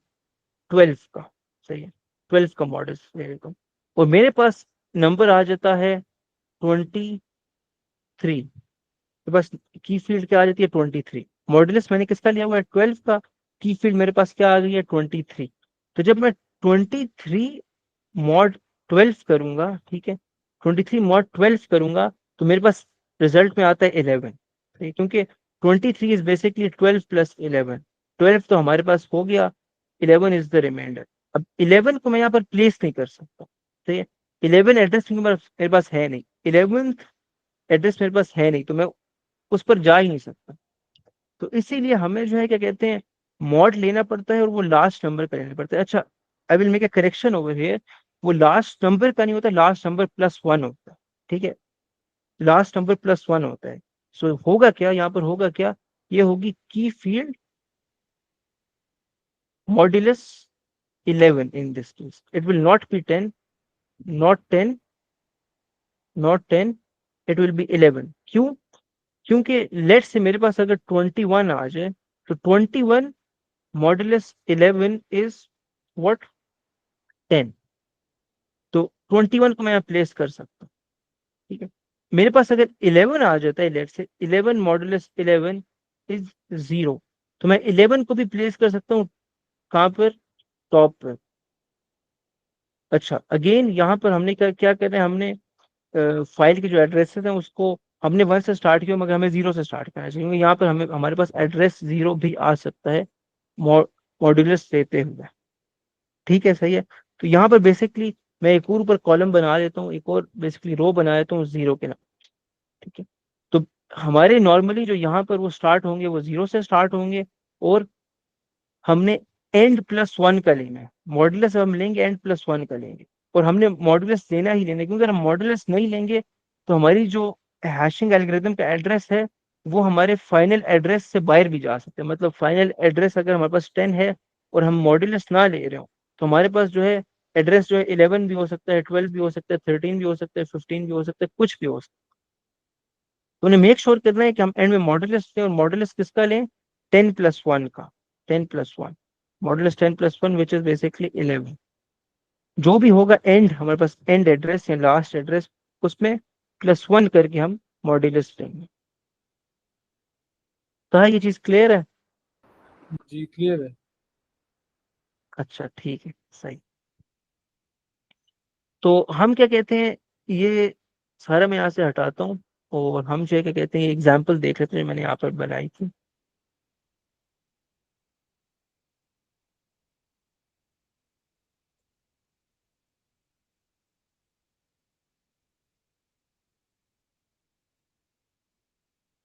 A: 12 का। सही है। 12 का मॉडल ले लेता हूँ, और मेरे पास नंबर आ जाता है 23। तो बस की फील्ड क्या आ जाती है, 23। मॉडुलस मैंने किसका लिया हुआ है, 12 का। की फील्ड मेरे पास क्या आ गई है, 23। तो जब मैं 23 मॉड 12 करूंगा, ठीक है, 23 मॉड 12 करूंगा, तो मेरे पास रिजल्ट में आता है 11। ठीक है, क्योंकि 23 इज बेसिकली 12 प्लस 11। 12 तो हमारे पास हो गया, 11 इज द रिमाइंडर। अब 11 को मैं यहाँ पर प्लेस नहीं कर सकता। ठीक है। 11 एड्रेस मेरे पास है नहीं, 11 एड्रेस मेरे पास है नहीं, तो मैं उस पर जा ही नहीं सकता। तो इसीलिए हमें जो है क्या कहते हैं मॉड लेना पड़ता है, और वो लास्ट नंबर का लेना पड़ता है। अच्छा, I will make a correction over here, वो लास्ट नंबर का नहीं होता, लास्ट नंबर +1 होता है। ठीक है। लास्ट नंबर +1 होता है। सो होगा क्या, यहाँ पर होगा क्या, ये होगी की field modulus 11। In this case it will not be 10, not 10, not 10, it will be 11। क्यों? क्योंकि लेट से मेरे पास अगर 21 आ जाए, तो 21 मॉडुलस 11 इज व्हाट, 10। तो 21 को मैं प्लेस कर सकता हूँ। ठीक है। मेरे पास अगर 11 आ जाता है, लेट से 11 मॉडुलस 11 इज 0, तो मैं 11 को भी प्लेस कर सकता हूँ, कहाँ पर, टॉप पर। अच्छा, अगेन यहाँ पर हमने क्या क्या कर रहे हैं, हमने फाइल के जो एड्रेसेस हैं उसको हमने 1 से स्टार्ट किया, मगर हमें 0 से स्टार्ट करना चाहिए, क्योंकि यहाँ पर हमें हमारे पास एड्रेस 0 भी आ सकता है मॉड्यूलस लेते हुए। ठीक है। सही है। तो यहाँ पर बेसिकली मैं एक और ऊपर कॉलम बना देता हूँ, एक और बेसिकली रो बना देता हूँ 0 के नाम। ठीक है। तो हमारे नॉर्मली जो यहाँ पर वो स्टार्ट होंगे वो 0 से स्टार्ट होंगे, और हमने एंड +1 का लेना है, मॉड्यूलस हम लेंगे एंड +1 का लेंगे। और हमने मॉडुलस लेना ही लेना है, क्योंकि अगर हम मॉडुलस नहीं लेंगे तो हमारी जो हैशिंग एल्गोरिदम का एड्रेस है वो हमारे फाइनल एड्रेस से बाहर भी जा सकते हैं। मतलब फाइनल एड्रेस अगर हमारे पास 10 है और हम मॉडुलस ना ले रहे हो, तो हमारे पास जो है एड्रेस जो है 11 भी हो सकता है, 12 भी हो सकता है, 13 भी हो सकता है, 15 भी हो सकता है, कुछ भी हो सकता है। तो उन्हें मेक श्योर करना है कि हम एंड में मॉडुलस लें, और मॉडुलस किसका लें? 10+1 का। 10+1, मॉडुलस 10+1 विच इज बेसिकली 11। जो भी होगा एंड, हमारे पास एंड एड्रेस या लास्ट एड्रेस, उसमें +1 करके हम मॉड्यूलस लेंगे। तो हाँ, ये चीज क्लियर है?
B: जी क्लियर है।
A: अच्छा ठीक है, सही। तो हम क्या कहते हैं, ये सारा मैं यहाँ से हटाता हूँ, और हम जो है क्या कहते हैं एग्जाम्पल देख लेते हैं, मैंने यहाँ पर बनाई थी।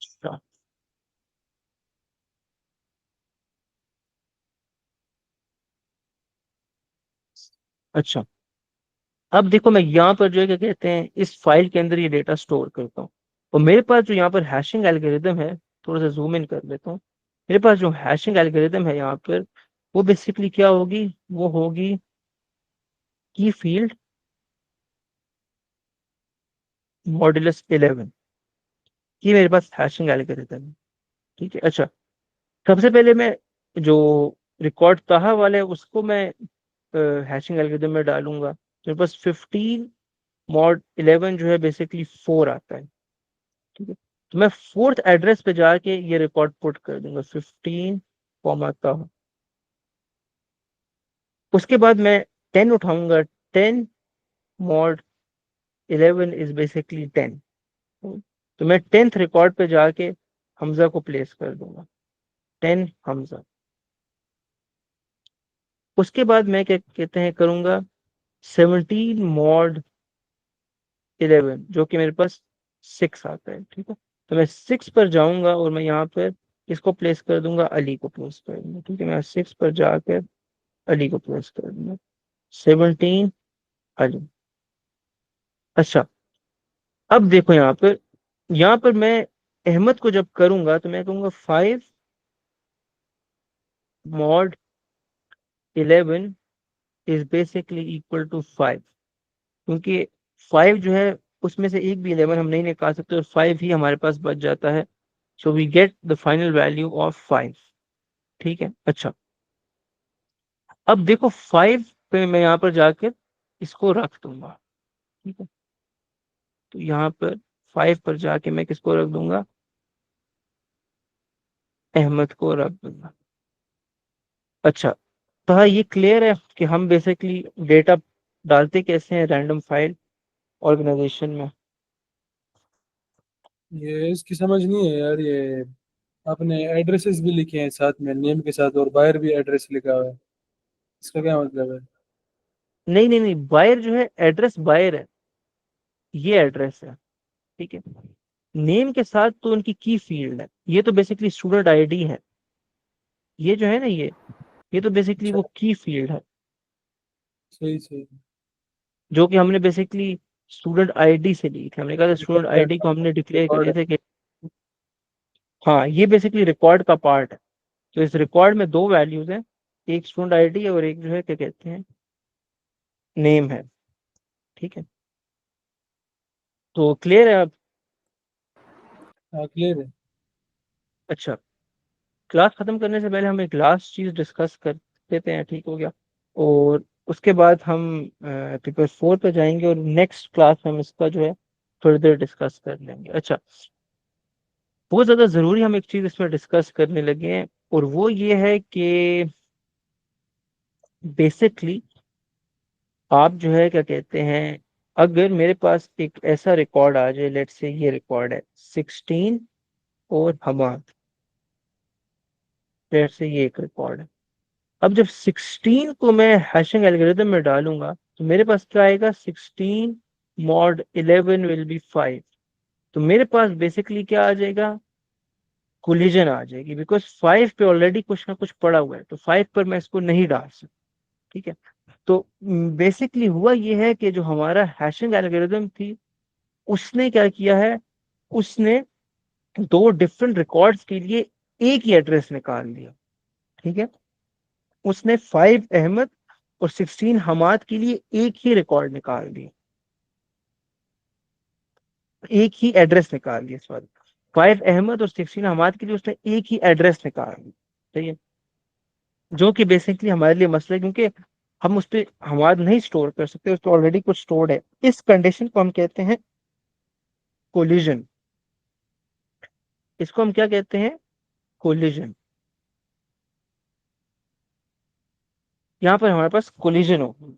A: अच्छा। अच्छा, अब देखो मैं यहाँ पर जो है क्या कहते हैं इस फाइल के अंदर ये डेटा स्टोर करता हूँ, और मेरे पास जो यहाँ पर हैशिंग एल्गोरिदम है, थोड़ा सा जूम इन कर लेता हूँ। मेरे पास जो हैशिंग एल्गोरिदम है यहाँ पर, वो बेसिकली क्या होगी, वो होगी की फील्ड मॉडुलस 11। ये मेरे पास हैशिंग एल्गोरिदम है। ठीक है। अच्छा, सबसे पहले मैं जो रिकॉर्ड ताहा वाला है उसको मैं हैशिंग एल्गोरिदम में डालूंगा। तो मेरे पास 15 मॉड 11 जो है बेसिकली 4 आता है। ठीक है। तो मैं फोर्थ एड्रेस पे जाके ये रिकॉर्ड पुट कर दूंगा, 15 कॉमा ताहा। उसके बाद मैं 10 उठाऊंगा। 10 मॉड 11 इज बेसिकली 10। तो मैं 10th रिकॉर्ड पे जाके हमजा को प्लेस कर दूंगा, 10 हमजा। उसके बाद मैं क्या कहते हैं करूंगा, 17 मॉड 11 जो कि मेरे पास 6 आता है। ठीक है। तो मैं 6 पर जाऊंगा और मैं यहाँ पर इसको प्लेस कर दूंगा, अली को प्लेस कर दूंगा। ठीक है, मैं 6 पर जाकर अली को प्लेस कर दूंगा, 17 अली। अच्छा, अब देखो यहाँ पर मैं अहमद को जब करूंगा तो मैं कहूंगा 5 mod 11 is basically equal to 5, क्योंकि 5 जो है उसमें से एक भी 11 हम नहीं निकाल सकते, और 5 ही हमारे पास बच जाता है। So we get the final value of 5। ठीक है। अच्छा, अब देखो 5 पे मैं यहाँ पर जाकर इसको रख दूंगा। ठीक है। तो यहाँ पर 5 पर जाके मैं किसको रख दूंगा, अहमद को रख दूंगा। अच्छा, तो हाँ ये क्लियर है कि हम बेसिकली डेटा डालते कैसे हैं रैंडम फाइल ऑर्गेनाइजेशन में।
B: ये इसकी समझ नहीं है यार, ये आपने एड्रेसेस भी लिखे हैं साथ में नेम के साथ, और बाहर भी एड्रेस लिखा हुआ है, इसका क्या मतलब है?
A: नहीं नहीं नहीं, बायर जो है एड्रेस बायर है, ये एड्रेस है। ठीक है। नेम के साथ तो उनकी की फील्ड है, ये तो बेसिकली स्टूडेंट आईडी है। ये जो है ना, ये तो बेसिकली
B: अच्छा,
A: वो की फील्ड है,
B: सही सही।
A: जो कि हमने बेसिकली स्टूडेंट आईडी से ली थी। हमने कहा था स्टूडेंट
B: रिकॉर्ड
A: आईडी को हमने डिक्लेयर
B: रिकॉर्ड
A: करे थे कि हाँ ये बेसिकली रिकॉर्ड का पार्ट है। तो इस रिकॉर्ड में दो वैल्यूज हैं, एक स्टूडेंट आईडी है और एक जो है क्या कहते हैं नेम है। ठीक है। तो क्लियर है अब?
B: हाँ क्लियर है।
A: अच्छा, क्लास खत्म करने से पहले हम एक लास्ट चीज डिस्कस कर लेते हैं, ठीक हो गया? और उसके बाद हम पेपर 4 पे जाएंगे, और नेक्स्ट क्लास में हम इसका जो है फर्दर डिस्कस कर लेंगे। अच्छा, बहुत ज्यादा जरूरी हम एक चीज इसमें डिस्कस करने लगे हैं, और वो ये है कि बेसिकली आप जो है क्या कहते हैं, अगर मेरे पास एक ऐसा रिकॉर्ड आ जाए, लेट्स से ये रिकॉर्ड है 16 और हमाद, लेट्स से ये एक रिकॉर्ड है। अब जब 16 को मैं हैशिंग एल्गोरिदम में डालूंगा तो मेरे पास क्या आएगा, 16 मॉड 11 विल बी 5। तो मेरे पास बेसिकली क्या आ जाएगा, कोलिजन आ जाएगी, बिकॉज 5 पे ऑलरेडी कुछ ना कुछ पड़ा हुआ है, तो 5 पर मैं इसको नहीं डाल सकता। ठीक है। तो बेसिकली हुआ ये है कि जो हमारा हैशिंग एल्गोरिदम थी, उसने क्या किया है, उसने दो डिफरेंट रिकॉर्ड्स के लिए एक ही एड्रेस निकाल लिया। ठीक है, उसने 5 अहमद और 16 हमाद के लिए एक ही रिकॉर्ड निकाल दिया, एक ही एड्रेस निकाल दिया, सॉरी। 5 अहमद और 16 हमाद के लिए उसने एक ही एड्रेस निकाल दिया। सही है, जो कि बेसिकली हमारे लिए मसला है, क्योंकि हम उस पर हमाद नहीं स्टोर कर सकते, उस पर ऑलरेडी कुछ स्टोर्ड है। इस कंडीशन को हम कहते हैं कोलिजन। इसको हम क्या कहते हैं, कोलिजन। यहाँ पर हमारे पास कोलिजन हो।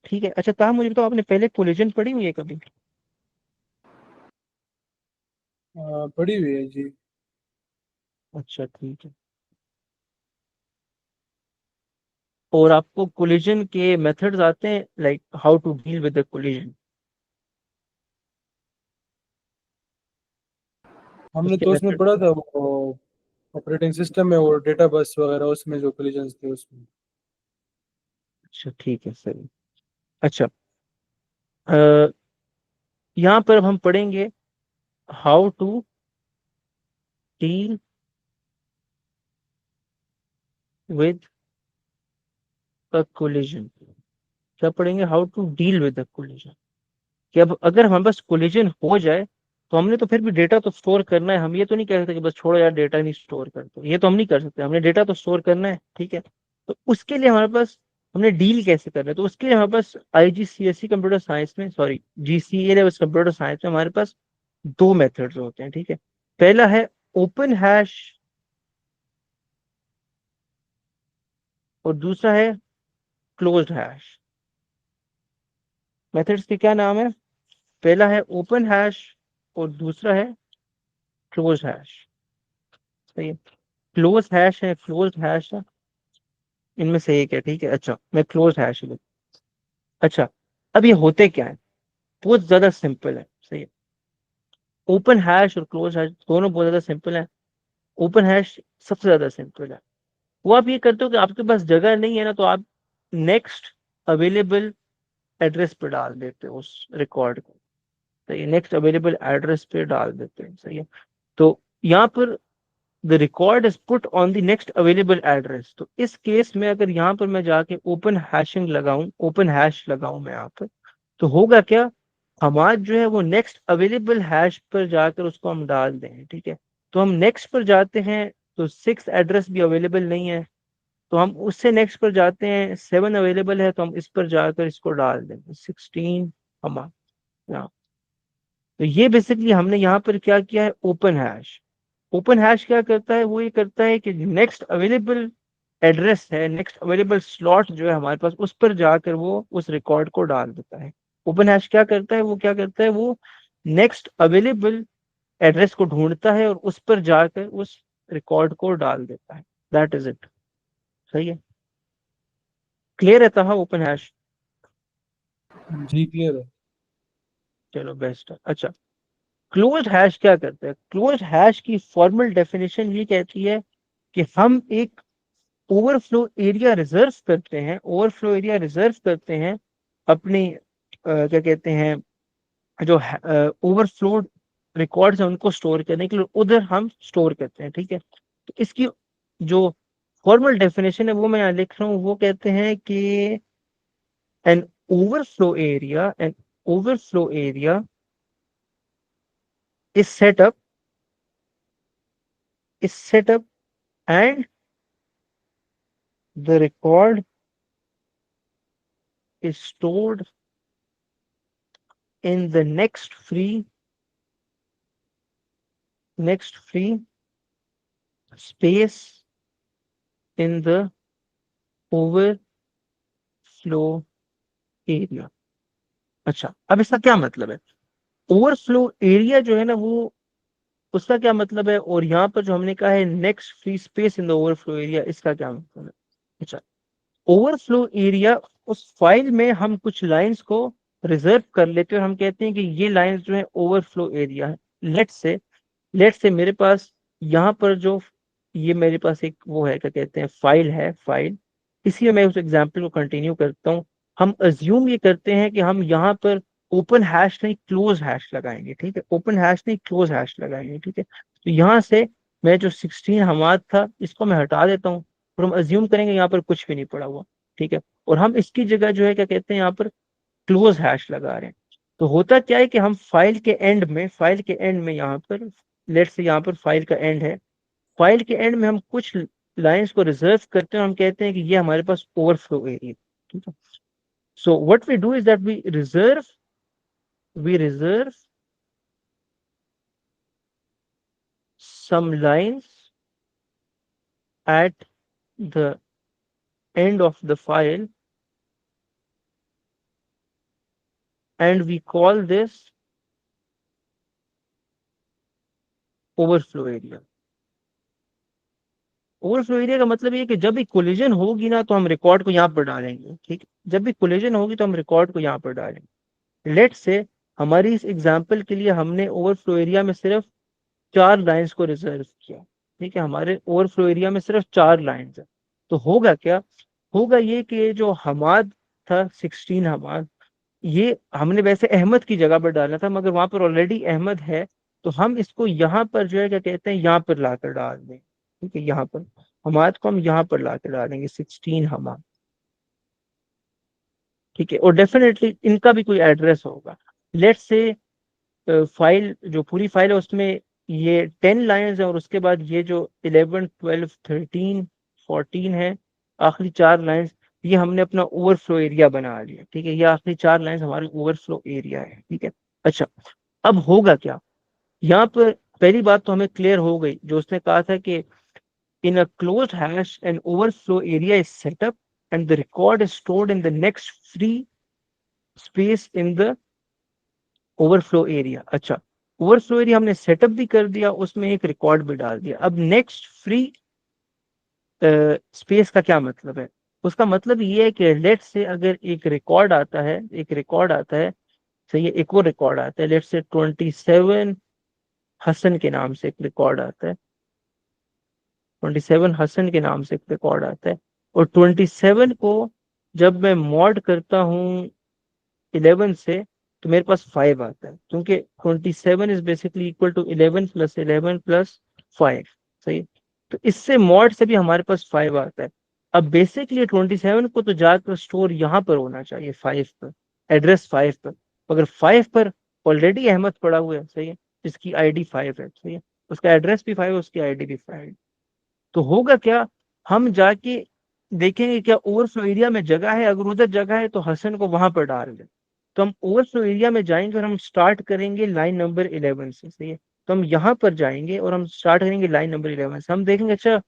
A: ठीक है, अच्छा कहा, मुझे बताओ, आपने पहले कोलिजन पढ़ी हुई है कभी?
B: पड़ी हुई है जी।
A: अच्छा ठीक है। और आपको कोलिजन के मेथड्स आते हैं, like how to deal with the collision?
B: हमने
A: उसके
B: तो उसमें
A: मेथड?
B: पढ़ा था वो ऑपरेटिंग सिस्टम में वो डेटा बस वगैरह, उसमें जो कोलिजन्स थे उसमें।
A: अच्छा ठीक है, सही। अच्छा, अ, यहाँ पर अब हम पढ़ेंगे how to deal with a collision. क्या पढ़ेंगे, how to deal with a collision. कि अब अगर हमारे पास कोलिजन हो जाए, तो हमने तो फिर भी डेटा तो स्टोर करना है। हम ये तो नहीं कह सकते कि बस छोड़ो यार डेटा नहीं स्टोर करते, ये तो हम नहीं कर सकते, हमने डेटा तो स्टोर करना है। ठीक है, तो उसके लिए हमारे पास, हमने डील कैसे करना है, तो उसके लिए हमारे पास IGCSE कंप्यूटर साइंस में, sorry GCA level computer science में हमारे पास दो मेथड्स होते हैं। ठीक है, पहला है ओपन हैश और दूसरा है क्लोज्ड हैश। मेथड्स के क्या नाम है? पहला है ओपन हैश और दूसरा है क्लोज्ड हैश। सही है, क्लोज हैश है, क्लोज्ड हैश है, इनमें से एक है। ठीक है, अच्छा मैं क्लोज हैश लूँ। अच्छा, अब ये होते क्या है, बहुत ज्यादा सिंपल है। सही है, ओपन हैश और क्लोज हैश दोनों बहुत ज्यादा सिंपल है। ओपन हैश सबसे ज्यादा सिंपल है। वो आप ये करते हो कि आपके पास जगह नहीं है ना, तो आप नेक्स्ट अवेलेबल एड्रेस पे डाल देते हो उस रिकॉर्ड को। सही है, नेक्स्ट अवेलेबल एड्रेस पे डाल देते हैं। सही है, तो यहाँ पर the record is put on the next available address. तो इस केस में अगर यहाँ पर मैं जाके ओपन हैशिंग लगाऊं, ओपन हैश लगाऊं मैं यहाँ पर, तो होगा क्या, हमारा जो है वो नेक्स्ट अवेलेबल हैश पर जाकर उसको हम डाल दें। ठीक है, तो हम नेक्स्ट पर जाते हैं तो 6 एड्रेस भी अवेलेबल नहीं है, तो हम उससे नेक्स्ट पर जाते हैं, 7 अवेलेबल है, तो हम इस पर जाकर इसको डाल देंगे 16 हमारा यहाँ। तो ये बेसिकली हमने यहाँ पर क्या किया है, ओपन हैश। ओपन हैश क्या करता है, वो ये करता है कि नेक्स्ट अवेलेबल एड्रेस है, नेक्स्ट अवेलेबल स्लॉट जो है हमारे पास, उस पर जाकर वो उस रिकॉर्ड को डाल देता है। ओपन हैश क्या करता है, वो क्या करता है, वो नेक्स्ट अवेलेबल एड्रेस को ढूंढता है और उस पर जाकर उस रिकॉर्ड को डाल देता है। That is it. सही है, क्लियर रहता है ओपन हैश?
B: जी क्लियर है।
A: चलो बेस्ट है। अच्छा, क्लोज्ड हैश क्या करता है, क्लोज्ड हैश की फॉर्मल डेफिनेशन ये कहती है कि हम एक ओवरफ्लो एरिया रिजर्व करते हैं, ओवरफ्लो एरिया रिजर्व करते हैं अपनी क्या कहते हैं, जो ओवरफ्लो रिकॉर्ड्स हैं उनको स्टोर करने के लिए, उधर हम स्टोर करते हैं। ठीक है, तो इसकी जो फॉर्मल डेफिनेशन है वो मैं यहाँ लिख रहा हूँ, वो कहते हैं कि an overflow area is set up and the record is stored in the next free space in the overflow area. अच्छा, अब इसका क्या मतलब है, ओवरफ्लो एरिया जो है ना वो, उसका क्या मतलब है, और यहाँ पर जो हमने कहा है next free space in the overflow area, इसका क्या मतलब है? अच्छा, ओवरफ्लो एरिया, उस फाइल में हम कुछ लाइंस को रिजर्व कर लेते हैं और हम कहते हैं कि ये लाइंस जो है ओवरफ्लो एरिया है। लेट्स से मेरे पास यहाँ पर जो, ये मेरे पास एक वो है, क्या कहते हैं, फाइल है, फाइल। इसी में मैं उस एग्जांपल को कंटिन्यू करता हूँ। हम अज्यूम ये करते हैं कि हम यहाँ पर ओपन हैश नहीं क्लोज हैश लगाएंगे, ठीक है, ओपन हैश नहीं क्लोज हैश लगाएंगे, ठीक है। तो यहाँ से मैं जो 16 हमाद था इसको मैं हटा देता हूँ, और हम अज्यूम करेंगे यहाँ पर कुछ भी नहीं पड़ा हुआ, ठीक है। और हम इसकी जगह जो है क्या कहते हैं यहाँ पर क्लोज हैश लगा रहे हैं। तो होता क्या है कि हम फाइल के एंड में यहाँ पर, लेट्स से यहाँ पर फाइल का एंड है, फाइल के एंड में हम कुछ लाइंस को रिजर्व करते हैं, हम कहते हैं कि ये हमारे पास ओवरफ्लो एरिया, ठीक है। So what we do is that we reserve some lines at the end of the file, and we call this overflow area. Overflow area का मतलब ये है कि जब भी कोलिजन होगी ना तो हम रिकॉर्ड को यहाँ पर डालेंगे, ठीक है, जब भी कोलिजन होगी तो हम रिकॉर्ड को यहाँ पर डालेंगे। लेट से हमारी इस एग्जांपल के लिए हमने ओवरफ्लो एरिया में सिर्फ 4 लाइंस को रिजर्व किया, ठीक है, हमारे ओवरफ्लो एरिया में सिर्फ 4 लाइंस है। तो होगा क्या, होगा ये कि ये जो हमाद था 16 हमाद, ये हमने वैसे अहमद की जगह पर डालना था मगर वहां पर ऑलरेडी अहमद है, तो हम इसको यहाँ पर जो है क्या कहते हैं यहाँ पर लाकर डाल दें, ठीक है, यहाँ पर हमाद को हम यहाँ पर लाकर डालेंगे 16 हमाद, ठीक है। और डेफिनेटली इनका भी कोई एड्रेस होगा। लेट्स से फाइल जो पूरी फाइल है उसमें ये 10 लाइंस है, और उसके बाद ये जो 11 12 13 14 है, आखिरी 4 लाइंस, ये हमने अपना ओवरफ्लो एरिया बना लिया, ठीक है, ये आखिरी 4 लाइंस हमारे ओवरफ्लो एरिया है, ठीक है। अच्छा, अब होगा क्या, यहाँ पर पहली बात तो हमें क्लियर हो गई, जो उसने कहा था कि in a closed hash an overflow area is set up and the record is stored in the next free space in the overflow area. अच्छा, ओवरफ्लो एरिया हमने सेटअप भी कर दिया, उसमें एक रिकॉर्ड भी डाल दिया। अब नेक्स्ट फ्री स्पेस का क्या मतलब है, उसका मतलब ये है कि लेट से अगर एक रिकॉर्ड आता है, एक रिकॉर्ड आता है, सही है, एक और रिकॉर्ड आता है, लेट से 27 हसन के नाम से एक रिकॉर्ड आता है, 27 हसन के नाम से एक रिकॉर्ड आता है, और 27 को जब मैं मॉड करता हूँ 11 से तो मेरे पास 5 आता है, क्योंकि 27 is basically equal to 11 plus 11 plus 5, सही है? तो इससे मॉड से भी हमारे पास 5 आता है। अब बेसिकली 27 को तो जाकर स्टोर यहाँ पर होना चाहिए 5 पर, एड्रेस 5 पर, मगर 5 पर ऑलरेडी अहमद पड़ा हुआ है, सही है, जिसकी आईडी 5 है, सही है, उसका एड्रेस भी 5 है, उसकी आईडी भी 5। तो होगा क्या, हम जाके देखेंगे क्या ओवरफ्लो एरिया में जगह है, अगर उधर जगह है तो हसन को वहां पर डाल दें। तो हम ओवरफ्लो एरिया में जाएंगे और हम स्टार्ट करेंगे लाइन नंबर 11 से, सही है। तो हम यहाँ पर जाएंगे और हम स्टार्ट करेंगे लाइन नंबर 11 से, हम देखेंगे अच्छा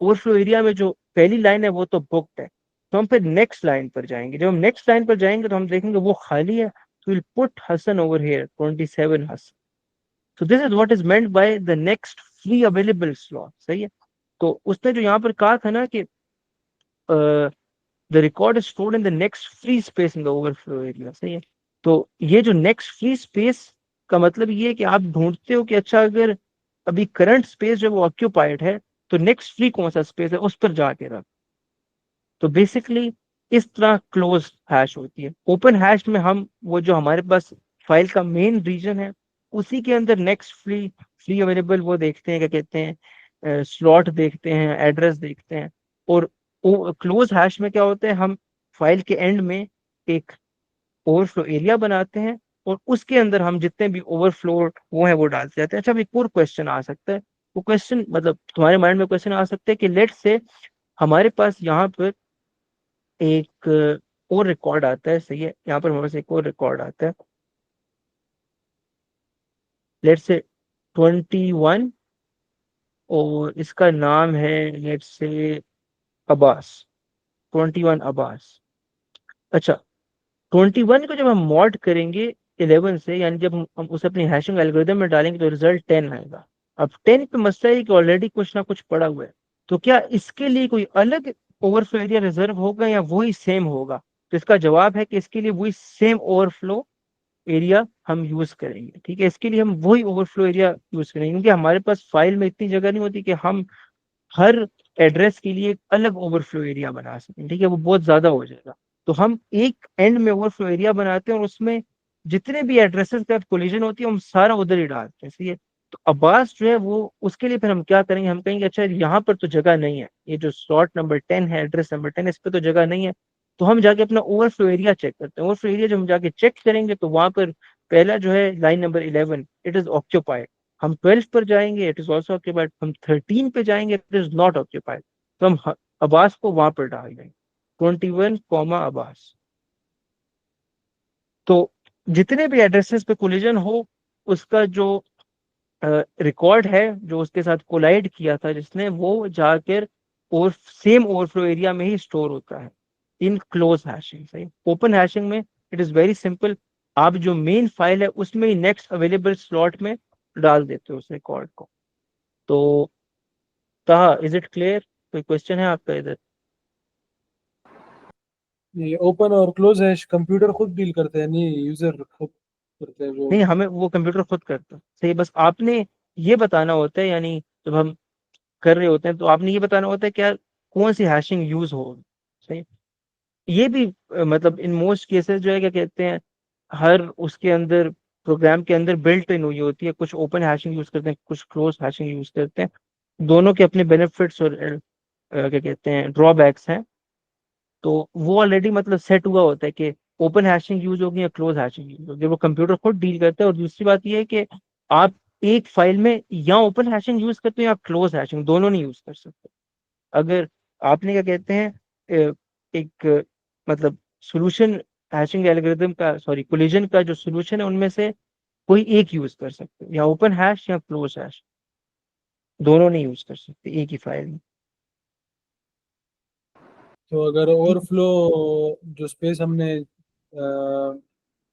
A: ओवरफ्लो एरिया में जो पहली लाइन है वो तो बुक्ड है, तो हम फिर नेक्स्ट लाइन पर जाएंगे, जब हम नेक्स्ट लाइन पर जाएंगे तो हम देखेंगे वो खाली है, तो will put Hasan over here 27 Hasan. So this is what is meant by the next free available slot, सही है। तो उसने जो यहाँ पर कहा था ना कि the record is stored in the next free space in the overflow area, सही है। तो ये जो नेक्स्ट फ्री स्पेस का मतलब ये है कि आप ढूंढते हो कि अच्छा अगर अभी करंट स्पेस जो वो ऑक्यूपाइड है, तो नेक्स्ट फ्री कौन सा स्पेस है उस पर जाके रख। तो बेसिकली इस तरह क्लोज हैश होती है। ओपन हैश में हम वो जो हमारे पास फाइल का मेन रीजन है उसी के अंदर नेक्स्ट फ्री फ्री अवेलेबल वो देखते हैं, क्या कहते हैं, स्लॉट देखते हैं, एड्रेस देखते हैं। और क्लोज हैश में क्या होता है, हम फाइल के एंड में एक ओवरफ्लो एरिया बनाते हैं और उसके अंदर हम जितने भी ओवरफ्लो वो है वो डालते जाते हैं। अच्छा, अब एक और क्वेश्चन आ सकता है, वो क्वेश्चन मतलब तुम्हारे माइंड में क्वेश्चन आ सकता है कि लेट से हमारे पास यहाँ पर एक और रिकॉर्ड आता है, सही है, यहाँ पर हमारे पास एक और रिकॉर्ड आता है, लेट से 21, और इसका नाम है लेट से अब्बास, 21 अब्बास। अच्छा, 21 को जब हम मॉड करेंगे 11 से, यानी जब हम उसे अपनी हैशिंग एल्गोरिदम में डालेंगे तो रिजल्ट 10 आएगा। अब 10 पे मसला है कि ऑलरेडी कुछ ना कुछ पड़ा हुआ है, तो क्या इसके लिए कोई अलग ओवरफ्लो एरिया रिजर्व होगा या वही सेम होगा? तो इसका जवाब है कि इसके लिए वही सेम ओवरफ्लो एरिया हम यूज करेंगे, ठीक है, इसके लिए हम वही ओवरफ्लो एरिया यूज करेंगे, क्योंकि हमारे पास फाइल में इतनी जगह नहीं होती कि हम हर एड्रेस के लिए एक अलग ओवरफ्लो एरिया बना सकें, ठीक है, वो बहुत ज्यादा हो जाएगा। तो हम एक एंड में ओवरफ्लो एरिया बनाते हैं और उसमें जितने भी एड्रेसेस के साथ कोलिजन होती है हम सारा उधर ही डालते हैं, सही है। तो अब्बास जो है वो उसके लिए फिर हम क्या करेंगे, हम कहेंगे अच्छा यहाँ पर तो जगह नहीं है, ये जो स्लॉट नंबर 10 है, एड्रेस नंबर 10, इस पे तो जगह नहीं है। तो हम जाके अपना ओवरफ्लो एरिया चेक करते हैं। ओवरफ्लो एरिया जब हम जाके चेक करेंगे तो वहां पर पहला जो है line number 11, it is occupied. हम 12 पर जाएंगे, इट इज ऑल्सो ऑक्यूपाइड। हम 13 पे जाएंगे, इट इज नॉट ऑक्यूपाइड। तो हम अब्बास को वहां पर डाल देंगे, 21 कॉमा अब्बास। तो जितने भी एड्रेसेस पे कोलिजन हो, उसका जो रिकॉर्ड है जो उसके साथ कोलाइड किया था जिसने, वो जाकर और सेम ओवरफ्लो एरिया में ही स्टोर होता है इन क्लोज हैशिंग। सही, ओपन हैशिंग में इट इज वेरी सिंपल, आप जो मेन फाइल है उसमें ही नेक्स्ट अवेलेबल स्लॉट में डाल देते हो उस रिकॉर्ड को। तो कहा, इज इट क्लियर? कोई क्वेश्चन है आपका इधर?
B: ये ओपन और क्लोज हैश कंप्यूटर खुद डील करते हैं, नहीं यूजर खुद करते हैं वो?
A: नहीं, हमें वो कंप्यूटर खुद करता है, सही। बस आपने ये बताना होता है, यानी जब हम कर रहे होते हैं तो आपने ये बताना होता है कि यार कौन सी हैशिंग यूज हो, सही। ये भी मतलब इन मोस्ट केसेस जो है क्या कहते हैं, हर उसके अंदर प्रोग्राम के अंदर बिल्ट इन हुई होती है। कुछ ओपन हैशिंग यूज करते हैं, कुछ क्लोज हैशिंग यूज करते हैं। दोनों के अपने बेनिफिट्स और क्या कहते हैं ड्रॉबैक्स हैं। तो वो ऑलरेडी मतलब सेट हुआ होता है कि ओपन हैशिंग यूज होगी या क्लोज हैशिंग यूज होगी, वो कंप्यूटर खुद डील करता है। और दूसरी बात ये है कि आप एक फाइल में या ओपन हैशिंग यूज करते हो या क्लोज हैशिंग, दोनों नहीं यूज कर सकते। अगर आपने क्या कहते हैं एक मतलब सोल्यूशन, हैशिंग एल्गोरिथम का, सॉरी कोलिजन का जो सोल्यूशन है उनमें से कोई एक यूज कर सकते हो, या ओपन हैश या क्लोज हैश, दोनों नहीं यूज कर सकते एक ही फाइल में।
B: तो अगर
A: ठीक है।
B: ओवरफ्लो जो स्पेस हमने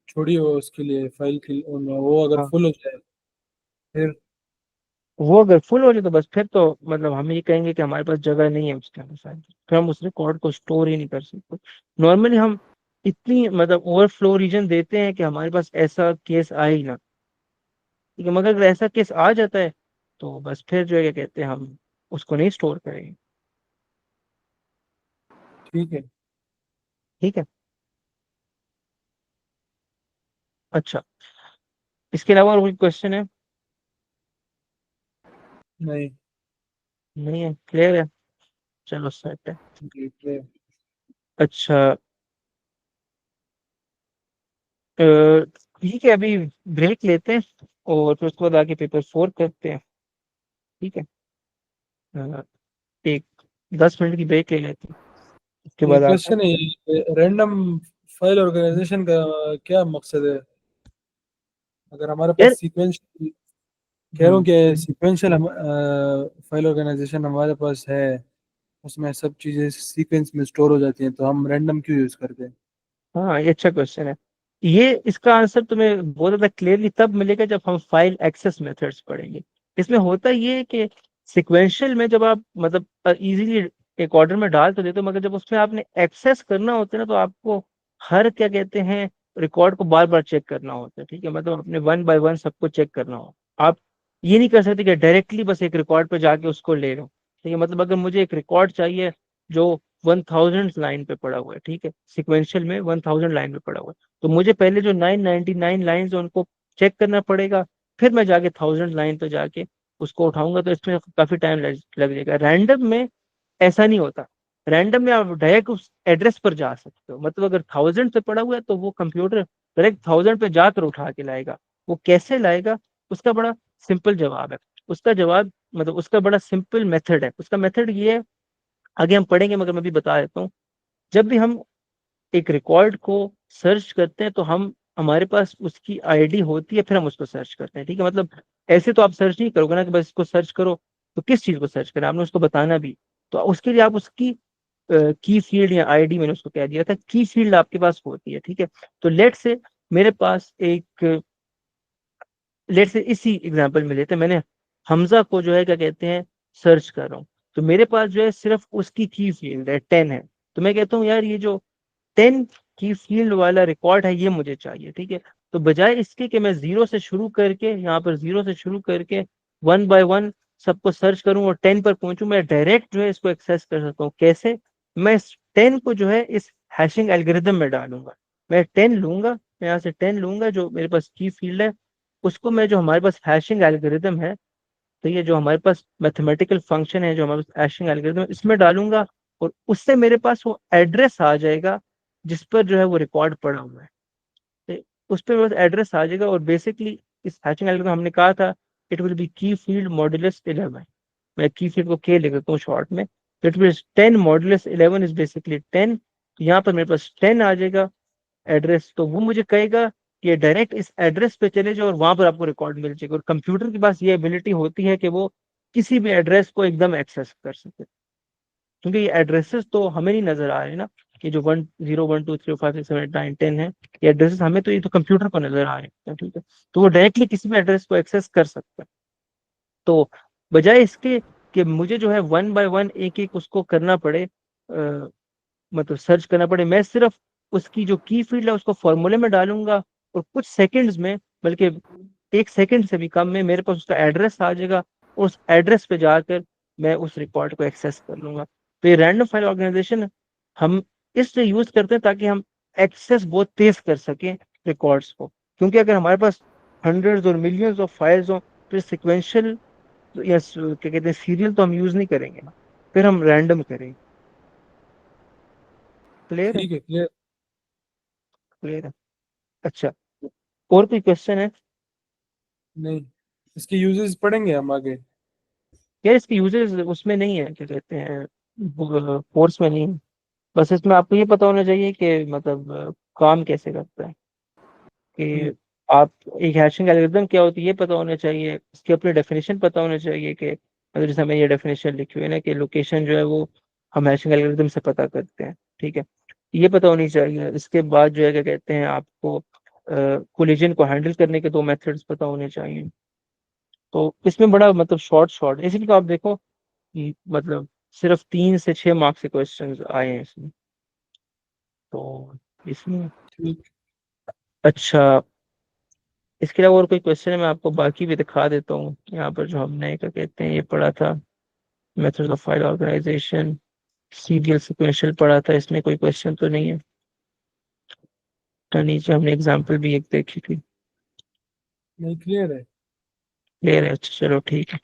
B: छोड़ी हो उसके लिए फाइल की, वो अगर
A: हाँ,
B: फुल हो जाए फिर?
A: वो अगर फुल हो जाए तो बस फिर तो मतलब हम ये कहेंगे कि हमारे पास जगह नहीं है उसके अंदर फाइल, फिर हम उस रिकॉर्ड को स्टोर ही नहीं कर सकते। नॉर्मली हम इतनी मतलब ओवरफ्लो रीजन देते हैं कि हमारे पास ऐसा केस आए ही ना, ठीक है। मगर अगर ऐसा केस आ जाता है तो बस फिर जो है क्या कहते हैं, हम उसको नहीं स्टोर करेंगे।
B: ठीक है।
A: ठीक है। अच्छा, इसके अलावा और कोई क्वेश्चन है?
B: नहीं।
A: नहीं है, क्लियर है। चलो सेट है।
B: ठीक है।
A: अच्छा, ठीक है, अभी ब्रेक लेते हैं और फिर उसके बाद आके पेपर 4 करते हैं। ठीक है। अ, एक 10 मिनट की ब्रेक ले लेते हैं, उसके
B: ये
A: बाद आते
B: क्वेश्चन है, रैंडम फाइल
A: हैं।
B: ऑर्गेनाइजेशन का क्या मकसद है? अगर हमारे
A: यार,
B: पास सीक्वेंस, कह रहा हूँ
A: हम्म
B: कि सीक्वेंशियल हम फाइल ऑर्गेनाइजेशन हमारे पास है, उसमें सब चीज़ें सीक्वेंस में स्टोर हो जाती हैं, तो हम रैंडम क्यों यूज़ करते हैं?
A: हाँ, ये अच्छा क्वेश्चन है। ये इसका आंसर तुम्हें बहुत ज्यादा क्लियरली तब मिलेगा जब हम फाइल एक्सेस मेथड्स पढ़ेंगे। इसमें होता ये है कि सिक्वेंशियल में जब आप मतलब इजीली एक ऑर्डर में डाल तो देते हो, मगर जब उसमें आपने एक्सेस करना होता है ना, तो आपको हर क्या कहते हैं रिकॉर्ड को बार बार चेक करना होता है। ठीक है, मतलब अपने वन बाय वन सबको चेक करना हो। आप ये नहीं कर सकते कि डायरेक्टली बस एक रिकॉर्ड पे जाके उसको ले लो। ठीक है, मतलब अगर मुझे एक रिकॉर्ड चाहिए जो 1000 लाइन पे पड़ा हुआ है, ठीक है, सिक्वेंशियल में 1000 लाइन पे पड़ा हुआ है, तो मुझे पहले जो 999 लाइन है उनको चेक करना पड़ेगा, फिर मैं जाके 1000 लाइन पे जाके उसको उठाऊंगा। तो इसमें काफी टाइम लग जाएगा। रैंडम में ऐसा नहीं होता। रैंडम में आप डायरेक्ट उस एड्रेस पर जा सकते हो, मतलब अगर 1000 पे पड़ा हुआ है तो वो कंप्यूटर डायरेक्ट 1000 पे जाकर उठा के लाएगा। वो कैसे लाएगा, उसका बड़ा सिंपल जवाब है। उसका जवाब मतलब उसका बड़ा सिंपल मेथड है। उसका मेथड ये है, आगे हम पढ़ेंगे मगर मैं भी बता देता हूँ। जब भी हम एक रिकॉर्ड को सर्च करते हैं तो हम हमारे पास उसकी आईडी होती है, फिर हम उसको सर्च करते हैं। ठीक है, मतलब ऐसे तो आप सर्च नहीं करोगे ना कि बस इसको सर्च करो। तो किस चीज को सर्च करें, आपने उसको बताना भी। तो उसके लिए आप उसकी की फील्ड या आईडी, मैंने उसको कह दिया था, की फील्ड आपके पास होती है। ठीक है, तो लेट से मेरे पास एक, लेट से इसी एग्जांपल में लेते हैं, मैंने हमजा को जो है क्या कहते हैं सर्च कर रहा हूँ। तो मेरे पास जो है सिर्फ उसकी की फील्ड है 10 है। तो मैं कहता हूँ यार ये जो 10 की फील्ड वाला रिकॉर्ड है ये मुझे चाहिए। ठीक है, तो बजाय इसके कि मैं जीरो से शुरू करके, यहाँ पर जीरो से शुरू करके वन बाय वन सबको सर्च करूं और 10 पर पहुंचूं, मैं डायरेक्ट जो है इसको एक्सेस कर सकता हूँ। कैसे? मैं इस 10 को जो है इस हैशिंग एल्गोरिदम में डालूंगा। मैं 10 लूंगा, मैं यहाँ से 10 लूंगा जो मेरे पास की फील्ड है, उसको मैं जो हमारे पास हैशिंग एल्गोरिदम है, तो ये जो हमारे पास मैथमेटिकल फंक्शन है जो हमारे पास हैशिंग एल्गोरिथम, इसमें डालूंगा और उससे मेरे पास वो एड्रेस आ जाएगा जिस पर जो है वो रिकॉर्ड पड़ा हुआ है। तो उस पर मेरे पास एड्रेस आ जाएगा, और बेसिकली इस हैशिंग एल्गोरिथम हमने कहा था इट विल बी की फील्ड मॉड्यूलस 11। मैं की फील्ड को के लिख देता हूँ शॉर्ट में, तो it will 10 modulus 11 is basically 10। तो यहाँ पर मेरे पास 10 आ जाएगा एड्रेस, तो वो मुझे कहेगा कि ये डायरेक्ट इस एड्रेस पे चले जाओ और वहां पर आपको रिकॉर्ड मिल जाएगा। और कंप्यूटर के पास ये एबिलिटी होती है कि वो किसी भी एड्रेस को एकदम एक्सेस कर सके, क्योंकि ये एड्रेसेस तो हमें नहीं नजर आ रहे ना, कि जो 10 1 2 3 4 5 6 7 8 9 10 है, ये एड्रेसेस हमें तो, ये तो कंप्यूटर को नजर आ रहे हैं, ठीक है। तो वो डायरेक्टली किसी भी एड्रेस को एक्सेस कर सकता है। तो बजाय इसके कि मुझे जो है वन बाय वन एक एक उसको करना पड़े, मतलब सर्च करना पड़े, मैं सिर्फ उसकी जो की फील्ड है उसको फॉर्मूले में डालूंगा, और कुछ सेकंड्स में, बल्कि 1 सेकंड से भी कम में मेरे पास उसका एड्रेस आ जाएगा, और उस एड्रेस पे जाकर मैं उस रिकॉर्ड को एक्सेस कर लूंगा। तो ये रैंडम फाइल ऑर्गेनाइजेशन हम इसलिए यूज करते हैं ताकि हम एक्सेस बहुत तेज कर सकें रिकॉर्ड्स को, क्योंकि अगर हमारे पास हंड्रेड्स और मिलियंस ऑफ फाइल्स हो, फिर सिक्वेंशियल या क्या कहते हैं सीरियल तो हम यूज नहीं करेंगे ना, फिर हम रैंडम करेंगे। क्लियर है?
B: ठीक है, क्लियर।
A: क्लियर है। अच्छा, और कोई क्वेश्चन है?
B: नहीं, इसके यूजेस पढ़ेंगे हम आगे।
A: यार इसके यूजेस उसमें नहीं है, क्या कहते हैं, कोर्स में नहीं है। बस इसमें आपको ये पता होना चाहिए कि मतलब काम कैसे करता है,
B: हम्म।
A: कि आप एक हैशिंग एल्गोरिथम क्या होती है ये पता होना चाहिए, इसकी अपनी डेफिनेशन पता होना चाहिए, कि मतलब जैसे हमें ये डेफिनेशन लिखी हुई है ना कि लोकेशन जो है वो हम हैशिंग एल्गोरिथम से पता करते हैं, ठीक है। ये पता होनी चाहिए। इसके बाद जो है क्या कहते हैं, आपको कोलिजन को हैंडल करने के 2 मेथड्स पता होने चाहिए। तो इसमें बड़ा मतलब शॉर्ट शॉर्ट, इसीलिए तो आप देखो मतलब सिर्फ 3 से 6 मार्क्स के क्वेश्चन आए हैं इसमें। तो इसमें
B: ठीक।
A: अच्छा, इसके अलावा और कोई क्वेश्चन है मैं आपको बाकी भी दिखा देता हूँ। यहाँ पर जो हमने क्या कहते हैं ये पढ़ा था, methods of file organisation, serial sequential पढ़ा था, इसमें कोई क्वेश्चन तो नहीं है। तो नीचे हमने एग्जाम्पल भी एक देखी थी।
B: नहीं, क्लियर है।
A: क्लियर है? अच्छा चलो ठीक है।